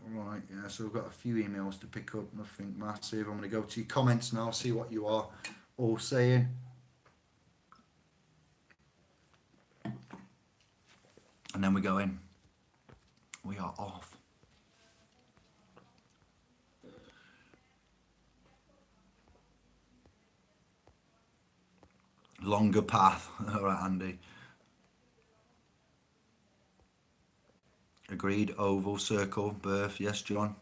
Right, yeah, so we've got a few emails to pick up, nothing massive. I'm going to go to your comments now, see what you are all saying. And then we go in. We are off. Longer path. All right, Andy. Agreed. Oval, circle, birth. Yes, John.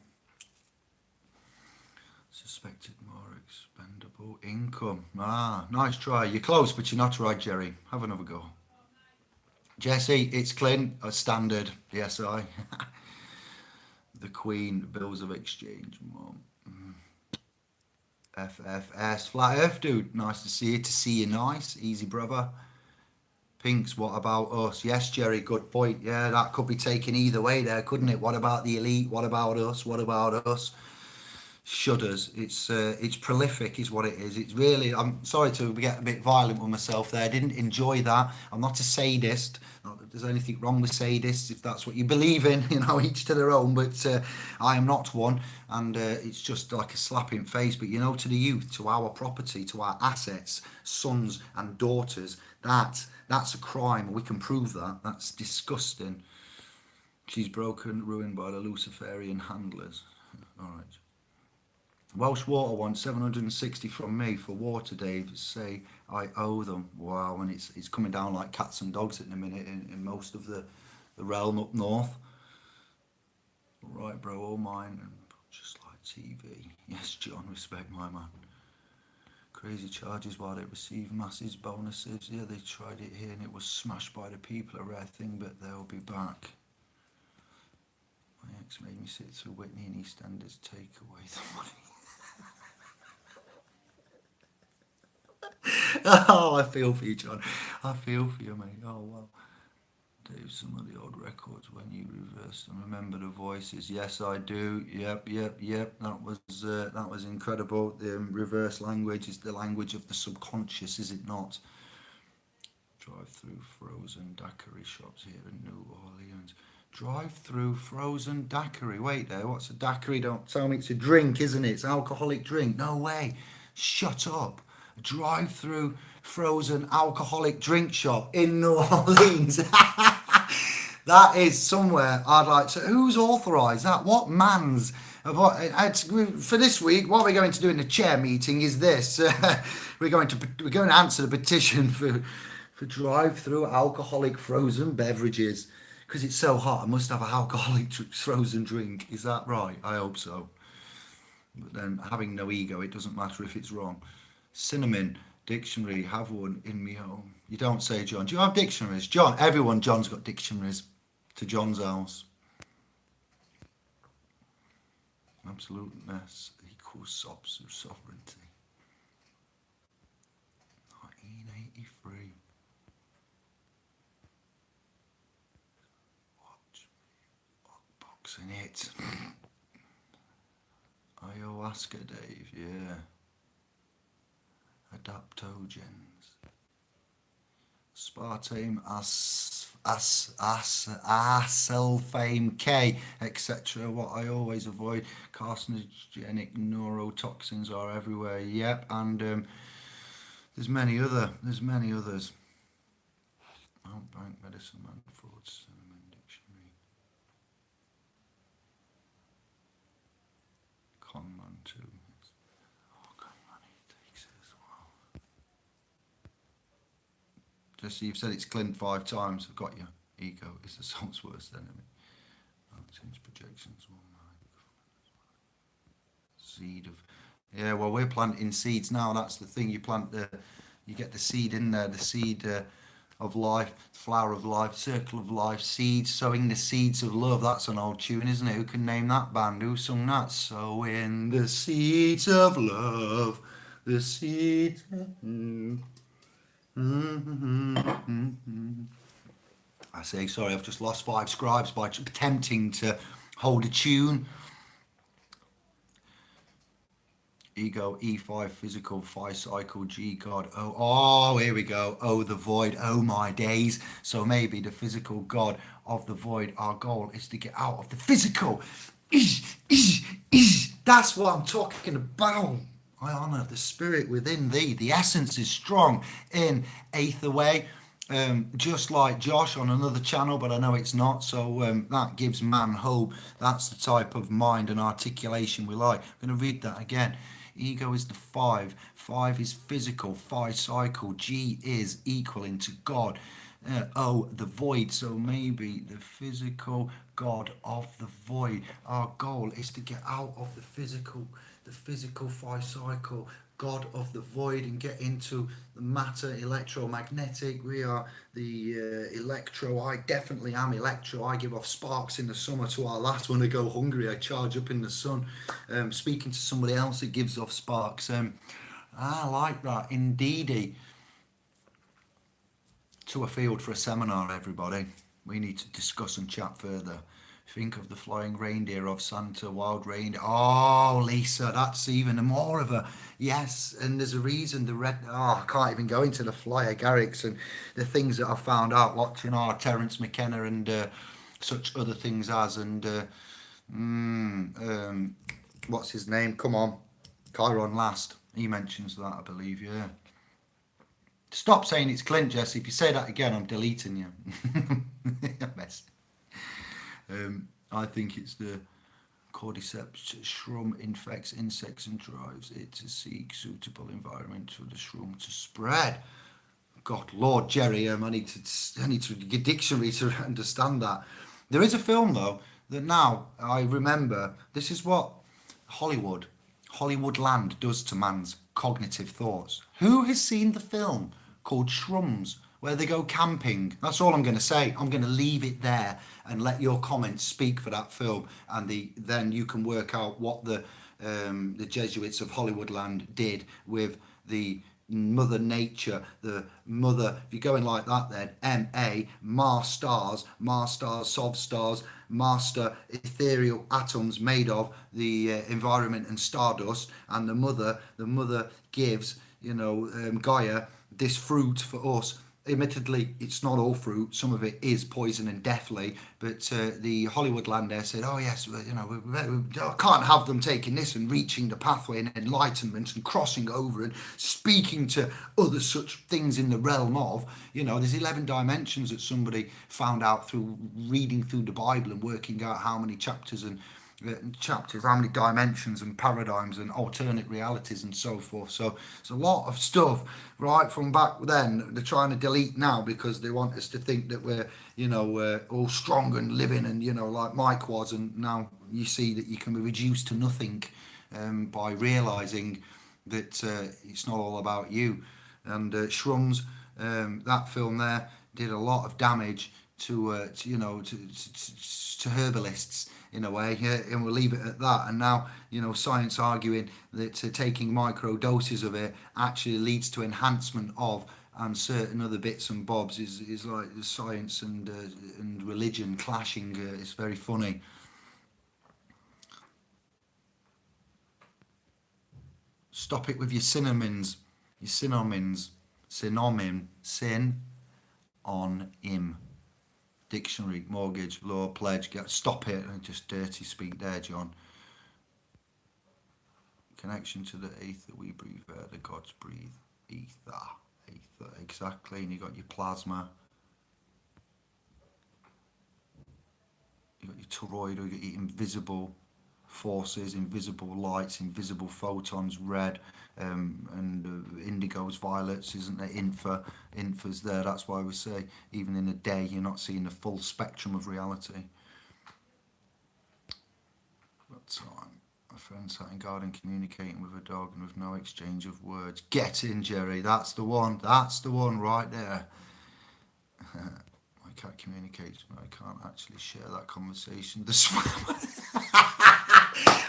Suspected more expendable income. Ah, nice try. You're close, but you're not right, Jerry. Have another go. Jesse, it's Clint. A standard. Yes, I. The Queen. Bills of exchange. Mom. FFS. Flat Earth, dude. Nice to see you. To see you nice. Easy, brother. Pinks, what about us? Yes, Jerry, good point. Yeah, that could be taken either way there, couldn't it? What about the elite? What about us? What about us? Shudders. It's prolific is what it is. It's really, I'm sorry to get a bit violent with myself there. I didn't enjoy that. I'm not a sadist. Not that there's anything wrong with sadists, if that's what you believe in, each to their own, but I am not one, and it's just like a slap in face. But to the youth, to our property, to our assets, sons and daughters, that's a crime. We can prove that. That's disgusting. She's broken, ruined by the Luciferian handlers. All right. Welsh Water wants 760 from me for water, Dave. Say I owe them. Wow, and it's coming down like cats and dogs at the minute in most of the realm up north. Right, bro, all mine, and just like TV. Yes, John, respect my man. Crazy charges while they receive massive bonuses. Yeah, they tried it here and it was smashed by the people. A rare thing, but they'll be back. My ex made me sit through Whitney and EastEnders take away the money. Oh, I feel for you, John. I feel for you, mate. Oh, wow. Dave, some of the old records when you reverse them. Remember the voices? Yes, I do. Yep. That was incredible. The reverse language is the language of the subconscious, is it not? Drive through frozen daiquiri shops here in New Orleans. Drive through frozen daiquiri. Wait there, what's a daiquiri? Don't tell me it's a drink, isn't it? It's an alcoholic drink. No way. Shut up. A drive-through frozen alcoholic drink shop in New Orleans. That is somewhere I'd like to. Who's authorised that? What man's? For this week, what we're going to do in the chair meeting is this: we're going to answer the petition for drive-through alcoholic frozen beverages because it's so hot. I must have an alcoholic frozen drink. Is that right? I hope so. But then, having no ego, it doesn't matter if it's wrong. Cinnamon dictionary, have one in me home. You don't say, John. Do you have dictionaries, John? John's got dictionaries to John's house. Absoluteness equals sovereignty. 1983. Watch boxing it. Ayahuasca, Dave, yeah. Adaptogens. Aspartame, acelfame K, etc. What I always avoid. Carcinogenic neurotoxins are everywhere. Yep, and there's many others. Bank medicine man, fraud, cinnamon dictionary. Conman too. Jesse, you've said it's Clint 5 times. I've got you. Ego is the soul's worst enemy. Mountains, projections, seed of. Yeah, well, we're planting seeds now. That's the thing. You get the seed in there. The seed of life, flower of life, circle of life, seeds, sowing the seeds of love. That's an old tune, isn't it? Who can name that band? Who sung that? Sowing the seeds of love, the seeds. I say, sorry, I've just lost 5 scribes by attempting to hold a tune. Ego, E5, physical, Phi cycle, G, God, oh, here we go. Oh, the void, oh my days. So maybe the physical God of the void, our goal is to get out of the physical. That's what I'm talking about. I honour the spirit within thee. The essence is strong in Aether Way. Just like Josh on another channel, but I know it's not. So that gives man hope. That's the type of mind and articulation we like. I'm going to read that again. Ego is the 5. 5 is physical. Phi cycle. G is equaling to God. Oh, the void. So maybe the physical God of the void. Our goal is to get out of the physical Phi cycle, God of the void, and get into the matter, electromagnetic. We are the electro. I definitely am electro. I give off sparks in the summer to our last. When I go hungry, I charge up in the sun. Speaking to somebody else, it gives off sparks. I like that. Indeedy. To a field for a seminar, everybody. We need to discuss and chat further. Think of the flying reindeer of Santa, wild reindeer. Oh, Lisa, that's even more of a yes. And there's a reason the red. Oh, I can't even go into the flyer Garrix and the things that I found out watching Terence McKenna and such other things as what's his name? Come on, Chiron Last. He mentions that, I believe. Yeah. Stop saying it's Clint, Jesse. If you say that again, I'm deleting you. I think it's the cordyceps shroom infects insects and drives it to seek suitable environment for the shroom to spread. God, Lord, Jerry, I need to get dictionary to understand that. There is a film though that now I remember. This is what Hollywood land does to man's cognitive thoughts. Who has seen the film called Shrooms, where they go camping? That's all I'm going to say. I'm going to leave it there and let your comments speak for that film, and then you can work out what the Jesuits of Hollywoodland did with the Mother Nature, the Mother. If you're going like that, then M.A. Mars stars, Sov stars, master ethereal atoms made of the environment and stardust, and the mother gives, Gaia, this fruit for us admittedly, it's not all fruit. Some of it is poison and deathly. But the Hollywood land there said, "Oh yes, well, we can't have them taking this and reaching the pathway and enlightenment and crossing over and speaking to other such things in the realm of, there's 11 dimensions that somebody found out through reading through the Bible and working out how many chapters, how many dimensions and paradigms and alternate realities and so forth. So it's a lot of stuff right from back then they're trying to delete now because they want us to think that we're all strong and living and like Mike was, and now you see that you can be reduced to nothing by realizing that it's not all about you. And Shrums, that film there did a lot of damage to herbalists in a way, and we'll leave it at that. And now science arguing that taking micro doses of it actually leads to enhancement of and certain other bits and bobs is like science and religion clashing. It's very funny. Stop it with your synonyms, synonym, sin on him. Dictionary, mortgage, law, pledge. Stop it. Just dirty speak there, John. Connection to the ether we breathe, air the gods breathe. Ether, exactly. And you got your plasma. You got your toroid, you got your invisible forces, invisible lights, invisible photons, red, and indigos, violets, isn't there? Infa's there. That's why we say even in a day you're not seeing the full spectrum of reality. What time? A friend sat in garden communicating with a dog and with no exchange of words. Get in, Jerry. That's the one right there. My cat communicates, but I can't actually share that conversation. The swim.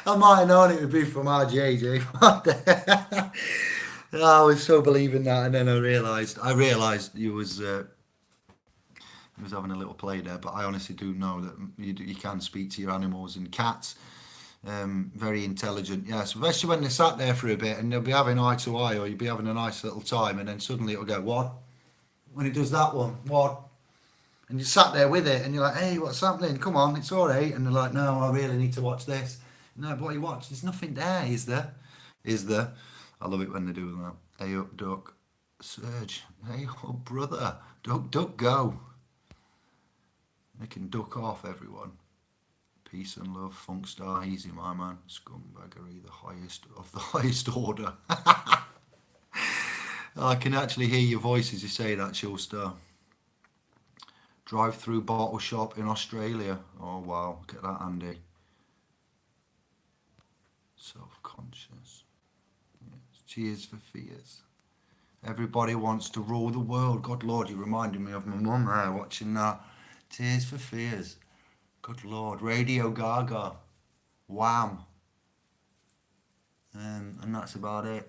I might have known it would be from RJJ. I was so believing that, and then I realised you was having a little play there. But I honestly do know that you can speak to your animals, and cats, very intelligent. Yes, especially when they sat there for a bit and they'll be having eye to eye, or you'll be having a nice little time, and then suddenly it'll go, what? When it does that one, what? And you sat there with it, and you're like, hey, what's happening? Come on, it's all right. And they're like, no, I really need to watch this. No, what you watch? There's nothing there, is there? Is there? I love it when they do that. Hey up, duck. Surge. Hey up, brother. Duck, go. They can duck off, everyone. Peace and love, funk star, easy, my man. Scumbaggery, the highest order. I can actually hear your voice as you say that, Chill Star. Drive-through bottle shop in Australia. Oh wow, look at that, Andy. Self-conscious. Yes. Cheers for fears. Everybody wants to rule the world. God Lord, you reminded me of my mum there watching that. Tears for Fears. Good Lord. Radio Gaga. Wham. And that's about it.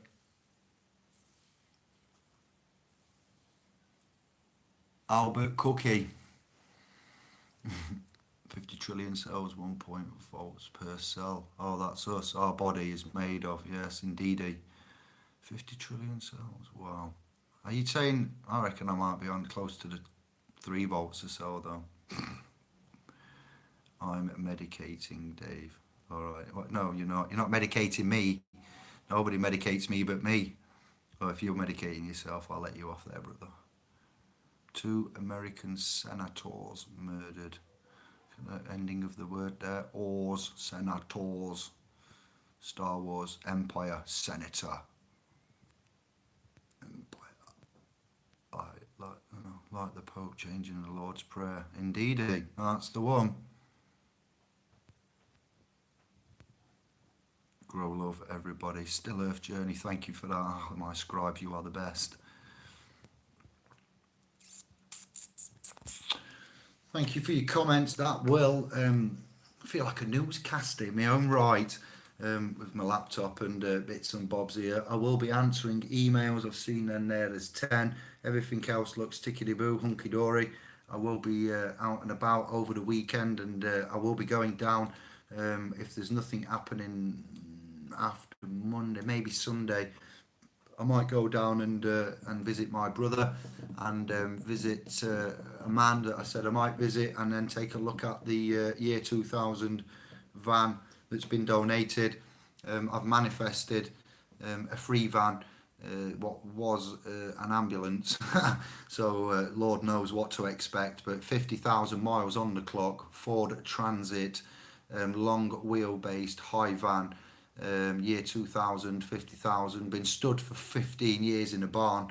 Albert Cookie. 50 trillion cells, 1 volts per cell. Oh, that's us. Our body is made of, yes, indeedy. 50 trillion cells. Wow. Are you saying, I reckon I might be on close to the 3 volts or so, though. I'm medicating Dave. All right. What? No, you're not. You're not medicating me. Nobody medicates me but me. Well, if you're medicating yourself, I'll let you off there, brother. 2 American senators murdered. The ending of the word there. Ors, senators. Star Wars, Empire, Senator. Empire. Like the Pope changing the Lord's Prayer. Indeedy, that's the one. Grow love, everybody. Still Earth Journey, thank you for that. Oh, my scribe, you are the best. Thank you for your comments. That will feel like a newscaster in my own right, with my laptop and bits and bobs here. I will be answering emails. I've seen them there. There's 10. Everything else looks tickety-boo, hunky-dory. I will be out and about over the weekend, and I will be going down if there's nothing happening after Monday, maybe Sunday. I might go down and visit my brother, and visit a man that I said I might visit, and then take a look at the year 2000 van that's been donated. I've manifested a free van, what was an ambulance, so Lord knows what to expect, but 50,000 miles on the clock, Ford Transit, long wheelbase high van, year 2000, 50,000, been stood for 15 years in a barn,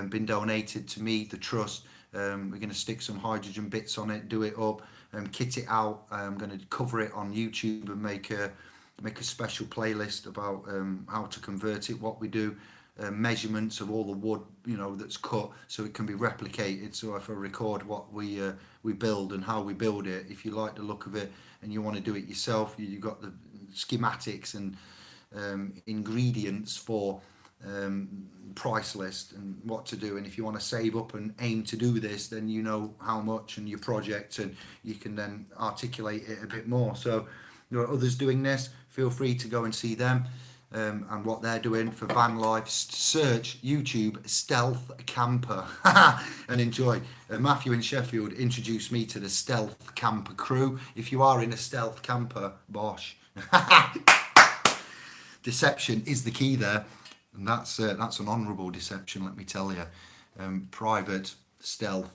been donated to me, the trust. We're going to stick some hydrogen bits on it, do it up, kit it out. I'm going to cover it on YouTube and make a special playlist about how to convert it, what we do, measurements of all the wood, you know, that's cut, so it can be replicated. So if I record what we build and how we build it, if you like the look of it and you want to do it yourself, you've got the schematics and ingredients for price list and what to do. And if you want to save up and aim to do this, then you know how much and your project, and you can then articulate it a bit more. So there are others doing this. Feel free to go and see them and what they're doing for van life. Search YouTube Stealth Camper and enjoy. Matthew in Sheffield introduced me to the Stealth Camper crew. If you are in a stealth camper, bosh. Deception is the key there, and that's an honourable deception, let me tell you. Private, stealth,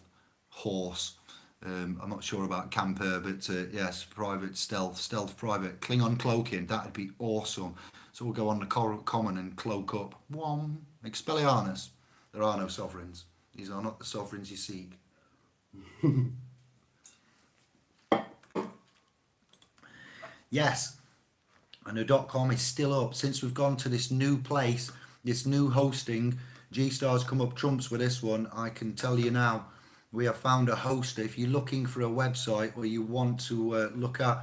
horse. I'm not sure about camper, but yes, private, stealth, private. Klingon cloaking, that'd be awesome. So we'll go on the common and cloak up. Whom, Expelliarmus. There are no sovereigns. These are not the sovereigns you seek. Yes, and the .com is still up. Since we've gone to this new place, this new hosting, G-Star's come up trumps with this one. I can tell you now, we have found a hoster. If you're looking for a website or you want to look at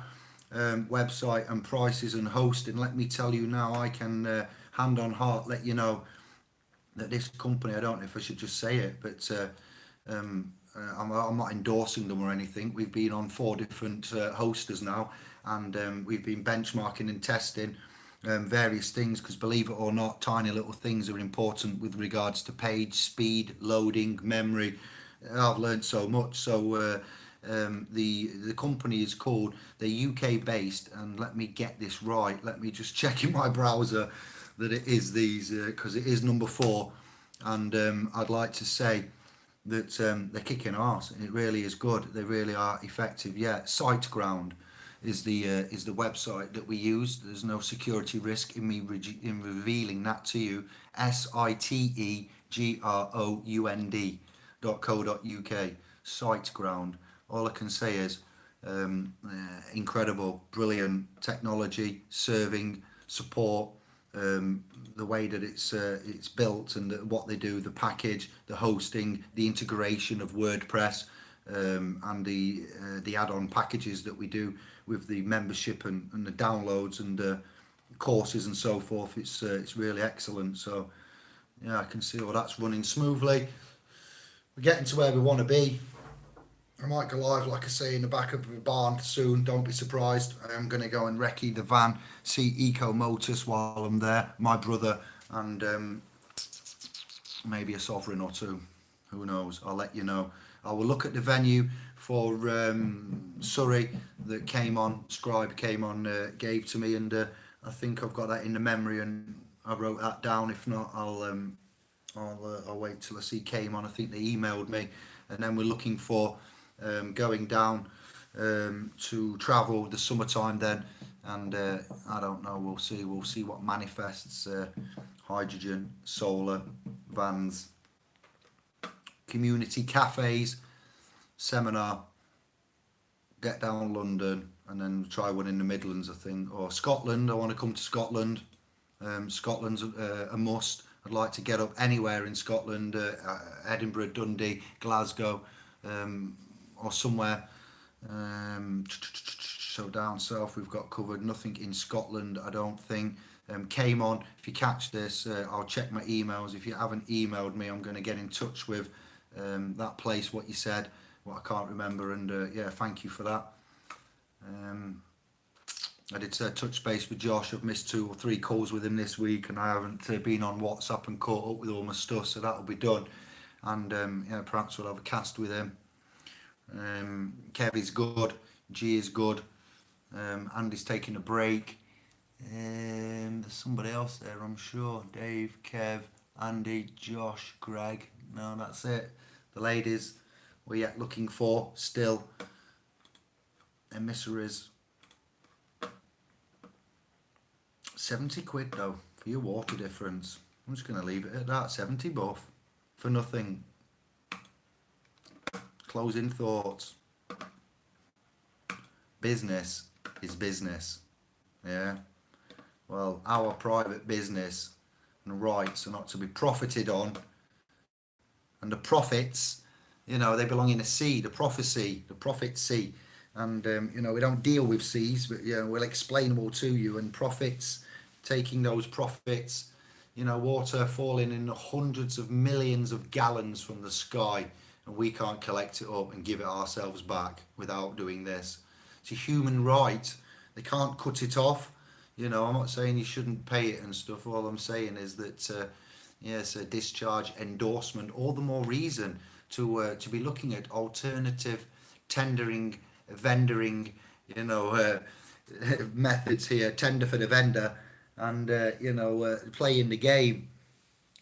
website and prices and hosting, let me tell you now, I can hand on heart let you know that this company, I don't know if I should just say it, but I'm not endorsing them or anything. We've been on 4 different hosters now, and we've been benchmarking and testing various things, because believe it or not, tiny little things are important with regards to page speed, loading, memory. I've learned so much. So the company is called, they're UK based, and let me get this right, let me just check in my browser that it is these, because it is number 4, and I'd like to say that they're kicking arse, and it really is good. They really are effective. Yeah, SiteGround is the website that we use. There's no security risk in me in revealing that to you. SiteGround.co.uk. SiteGround. All I can say is incredible, brilliant technology, serving, support. The way that it's built and what they do, the package, the hosting, the integration of WordPress, and the add-on packages that we do with the membership and the downloads and courses and so forth. It's really excellent. So yeah, I can see all that's running smoothly. We're getting to where we want to be. I might go live, like I say, in the back of a barn soon. Don't be surprised. I am going to go and recce the van, see Eco Motors while I'm there, my brother, and maybe a sovereign or two. Who knows? I'll let you know. I will look at the venue for Surrey that came on, Scribe came on, gave to me, and I think I've got that in the memory, and I wrote that down. If not, I'll wait till I see came on. I think they emailed me, and then we're looking for going down to travel the summertime then, and I don't know, we'll see what manifests. Hydrogen, solar, vans, community cafes, seminar, get down London, and then try one in the Midlands, I think, or Scotland. I want to come to Scotland. Scotland's a must. I'd like to get up anywhere in Scotland, Edinburgh, Dundee, Glasgow, or somewhere. So down south we've got covered. Nothing in Scotland, I don't think. Came on. If you catch this, I'll check my emails. If you haven't emailed me, I'm going to get in touch with that place, what you said, what I can't remember, and yeah, thank you for that. I did touch base with Josh. I've missed 2 or 3 calls with him this week, and I haven't been on WhatsApp and caught up with all my stuff, so that'll be done. And yeah, perhaps we'll have a cast with him. Kev is good. G is good. Andy's taking a break. There's somebody else there, I'm sure. Dave, Kev, Andy, Josh, Greg. No, that's it. The ladies we're yet looking for still. Emissaries. 70 quid though for your water difference. I'm just going to leave it at that. 70 buff for nothing. Closing thoughts. Business is business. Yeah. Well, our private business and rights are not to be profited on. And the profits, you know, they belong in a sea, the prophecy, the prophet sea. And, you know, we don't deal with seas, but, you know, we'll explain more to you. And profits, taking those profits, you know, water falling in hundreds of millions of gallons from the sky, and we can't collect it up and give it ourselves back without doing this. It's a human right. They can't cut it off. You know, I'm not saying you shouldn't pay it and stuff. All I'm saying is that, yes, a discharge endorsement, all the more reason to be looking at alternative tendering, vendoring, you know, methods here, tender for the vendor, and, you know, playing the game.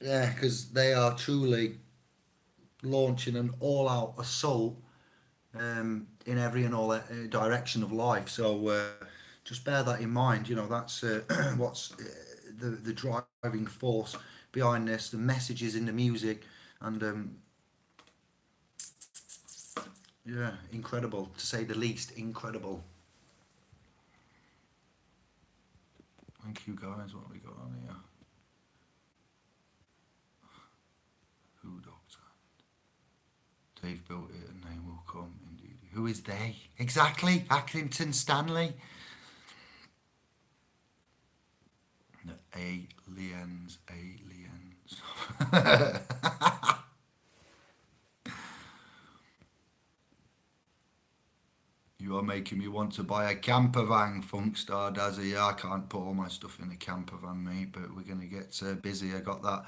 Yeah, because they are truly launching an all-out assault in every and all direction of life. So just bear that in mind. You know, that's what's the driving force behind this, the messages in the music, and yeah, incredible, to say the least. Incredible. Thank you guys. What have we got on here? Who doctor? They've built it and they will come indeed. Who is they? Exactly. Accrington Stanley. The aliens. You are making me want to buy a camper van, Funkstar Dazzy. Yeah, I can't put all my stuff in a camper van, mate, but we're going to get busy. I got that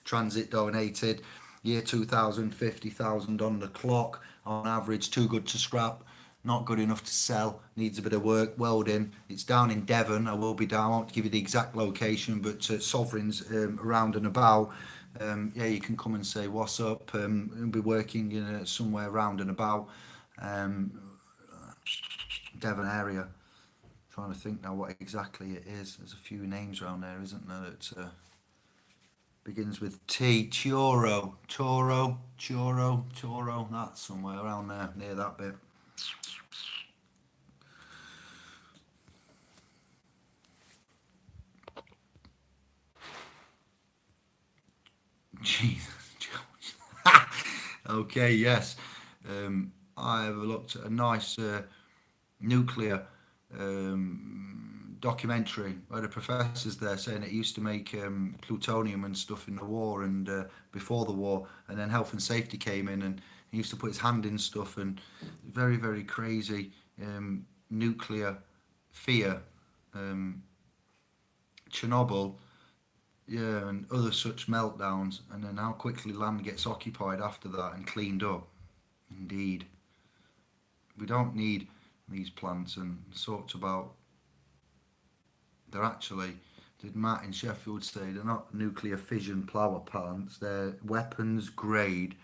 transit donated. Year 2000, 50,000 on the clock. On average, too good to scrap. Not good enough to sell. Needs a bit of work. Welding. It's down in Devon. I will be down. I won't give you the exact location, but Sovereign's around and about. Yeah, you can come and say what's up. We'll be working somewhere around and about. Devon area. Trying to think now what exactly it is. There's a few names around there, isn't there? That begins with T. Toro. That's somewhere around there, near that bit. Jesus. Okay, yes. I have looked at a nice nuclear documentary where the professor's there saying it used to make plutonium and stuff in the war and before the war, and then health and safety came in and he used to put his hand in stuff, and very, very crazy nuclear fear. Chernobyl, yeah, and other such meltdowns, and then how quickly land gets occupied after that and cleaned up. Indeed. We don't need these plants, and talked about, they're actually, did Matt in Sheffield say, they're not nuclear fission power plants, they're weapons grade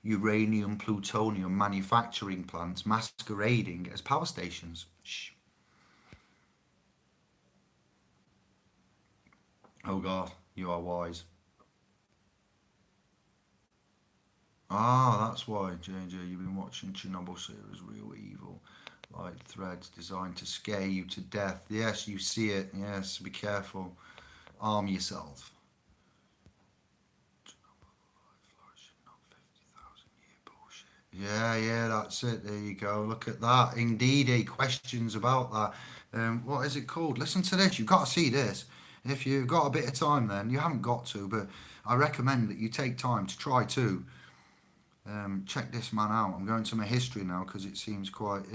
uranium plutonium manufacturing plants masquerading as power stations. Shh. Oh God, you are wise. Ah, that's why, JJ, you've been watching Chernobyl series, Real Evil. Light threads designed to scare you to death. Yes, you see it. Yes, be careful. Arm yourself. Yeah, that's it. There you go. Look at that. Indeed, questions about that. What is it called? Listen to this. You've got to see this. If you've got a bit of time, then you haven't got to, but I recommend that you take time to try to check this man out. I'm going to my history now because it seems quite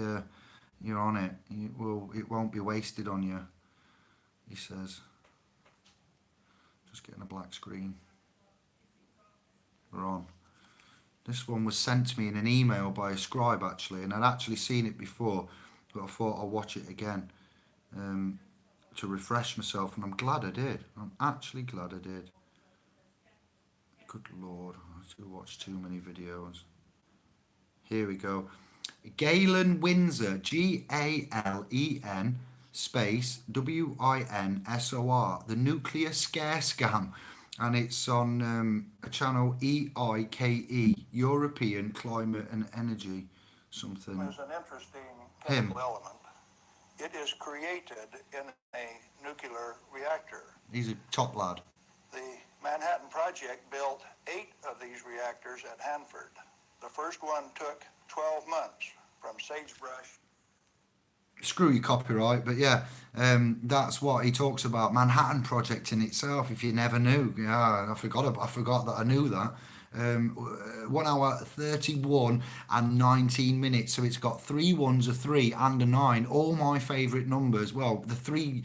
You're on it. It won't be wasted on you, he says. Just getting a black screen. We're on. This one was sent to me in an email by a scribe, actually, and I'd actually seen it before, but I thought I'll watch it again to refresh myself, and I'm glad I did. I'm actually glad I did. Good Lord, I do watch too many videos. Here we go. Galen Windsor, Galen space WINSOR, the nuclear scare scam, and it's on a channel EIKE, European Climate and Energy, something. Is an interesting Him. chemical element. It is created in a nuclear reactor. He's a top lad. The Manhattan Project built 8 of these reactors at Hanford. The first one took 12 months from sagebrush. Screw your copyright, but yeah, that's what he talks about. Manhattan Project in itself, if you never knew. Yeah, I forgot that I knew that. 1 hour 31 and 19 minutes, so it's got 3 1s, a 3 and a 9, all my favourite numbers. Well, the three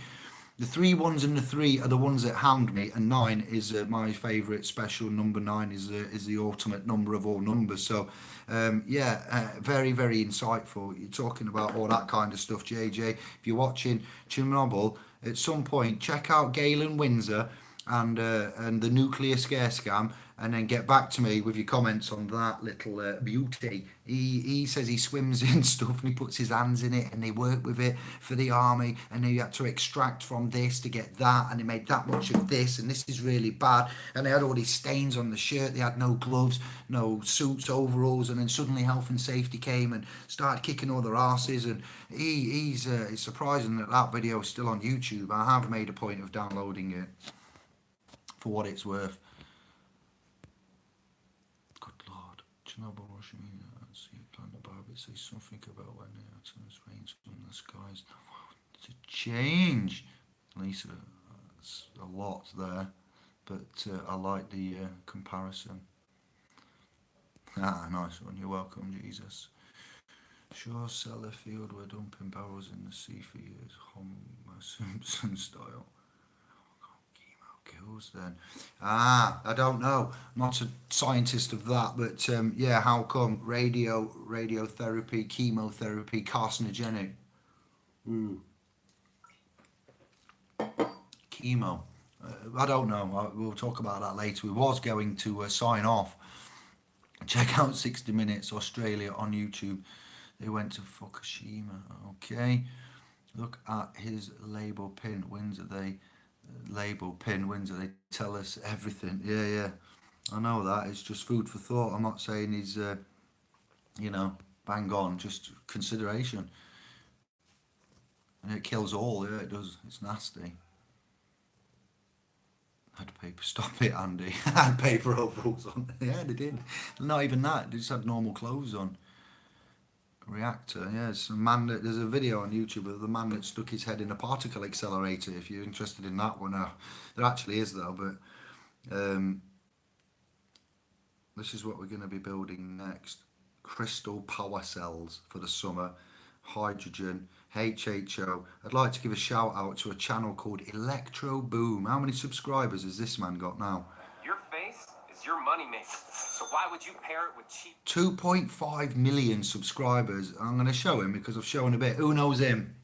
1s and the 3 are the ones that hound me, and 9 is my favourite special number. 9 is the ultimate number of all numbers. So very, very insightful. You're talking about all that kind of stuff, JJ. If you're watching Chernobyl, at some point check out Galen Windsor and the nuclear scare scam, and then get back to me with your comments on that little beauty. He says he swims in stuff and he puts his hands in it, and they work with it for the army, and they had to extract from this to get that, and they made that much of this, and this is really bad, and they had all these stains on the shirt, they had no gloves, no suits, overalls, and then suddenly health and safety came and started kicking all their asses, and it's surprising that video is still on YouTube. I have made a point of downloading it for what it's worth. Good Lord. Chernobyl, Russia, see a plan above it says something about when the atoms rains from the skies to change. Lisa, that's a lot there, but I like the comparison. Nice one. You're welcome, Jesus. Sure, Sellafield were dumping barrels in the sea for years. Homer Simpson style. Kills then. I don't know. I'm not a scientist of that, but yeah, how come radiotherapy, chemotherapy, carcinogenic? Chemo. I don't know. We'll talk about that later. We was going to sign off. Check out 60 Minutes Australia on YouTube. They went to Fukushima. Okay. Look at his label pin. Windsor, they tell us everything. Yeah, I know that. It's just food for thought. I'm not saying he's bang on, just consideration. And it kills all. Yeah, it does. It's nasty. Had paper. Stop it, Andy. Had paper overalls on. Yeah, they did. Not even that. They just had normal clothes on. Reactor, yes. There's a video on YouTube of the man that stuck his head in a particle accelerator. If you're interested in that one, there actually is though. But this is what we're going to be building next: crystal power cells for the summer, hydrogen, HHO. I'd like to give a shout out to a channel called Electro Boom. How many subscribers has this man got now? Your face is your money maker. So why would you pair it with cheap? 2.5 million subscribers. I'm going to show him because I've shown a bit. Who knows him?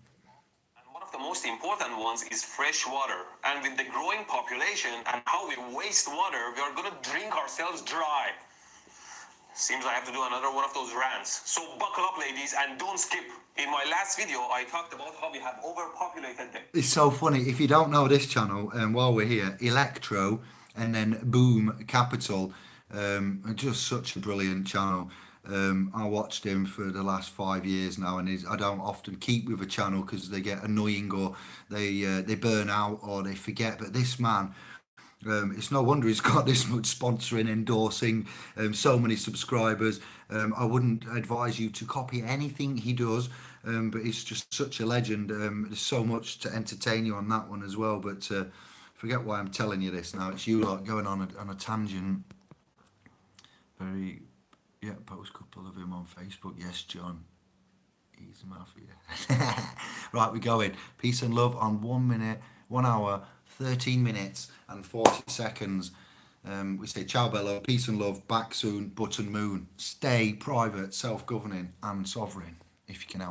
And one of the most important ones is fresh water. And with the growing population and how we waste water, we are going to drink ourselves dry. Seems I have to do another one of those rants. So buckle up, ladies, and don't skip. In my last video, I talked about how we have overpopulated them. It's so funny. If you don't know this channel, while we're here, Electro and then Boom Capital, just such a brilliant channel. I watched him for the last 5 years now, and I don't often keep with a channel because they get annoying or they burn out or they forget. But this man, it's no wonder he's got this much sponsoring, endorsing, so many subscribers. I wouldn't advise you to copy anything he does, but he's just such a legend. There's so much to entertain you on that one as well. But forget why I'm telling you this now. It's you lot going on a tangent. Post couple of him on Facebook. Yes, John. He's a mafia. Right, we're going. Peace and love on 1 minute, 1 hour, 13 minutes and 40 seconds. We say ciao bello, peace and love, back soon, button moon. Stay private, self-governing and sovereign if you can help.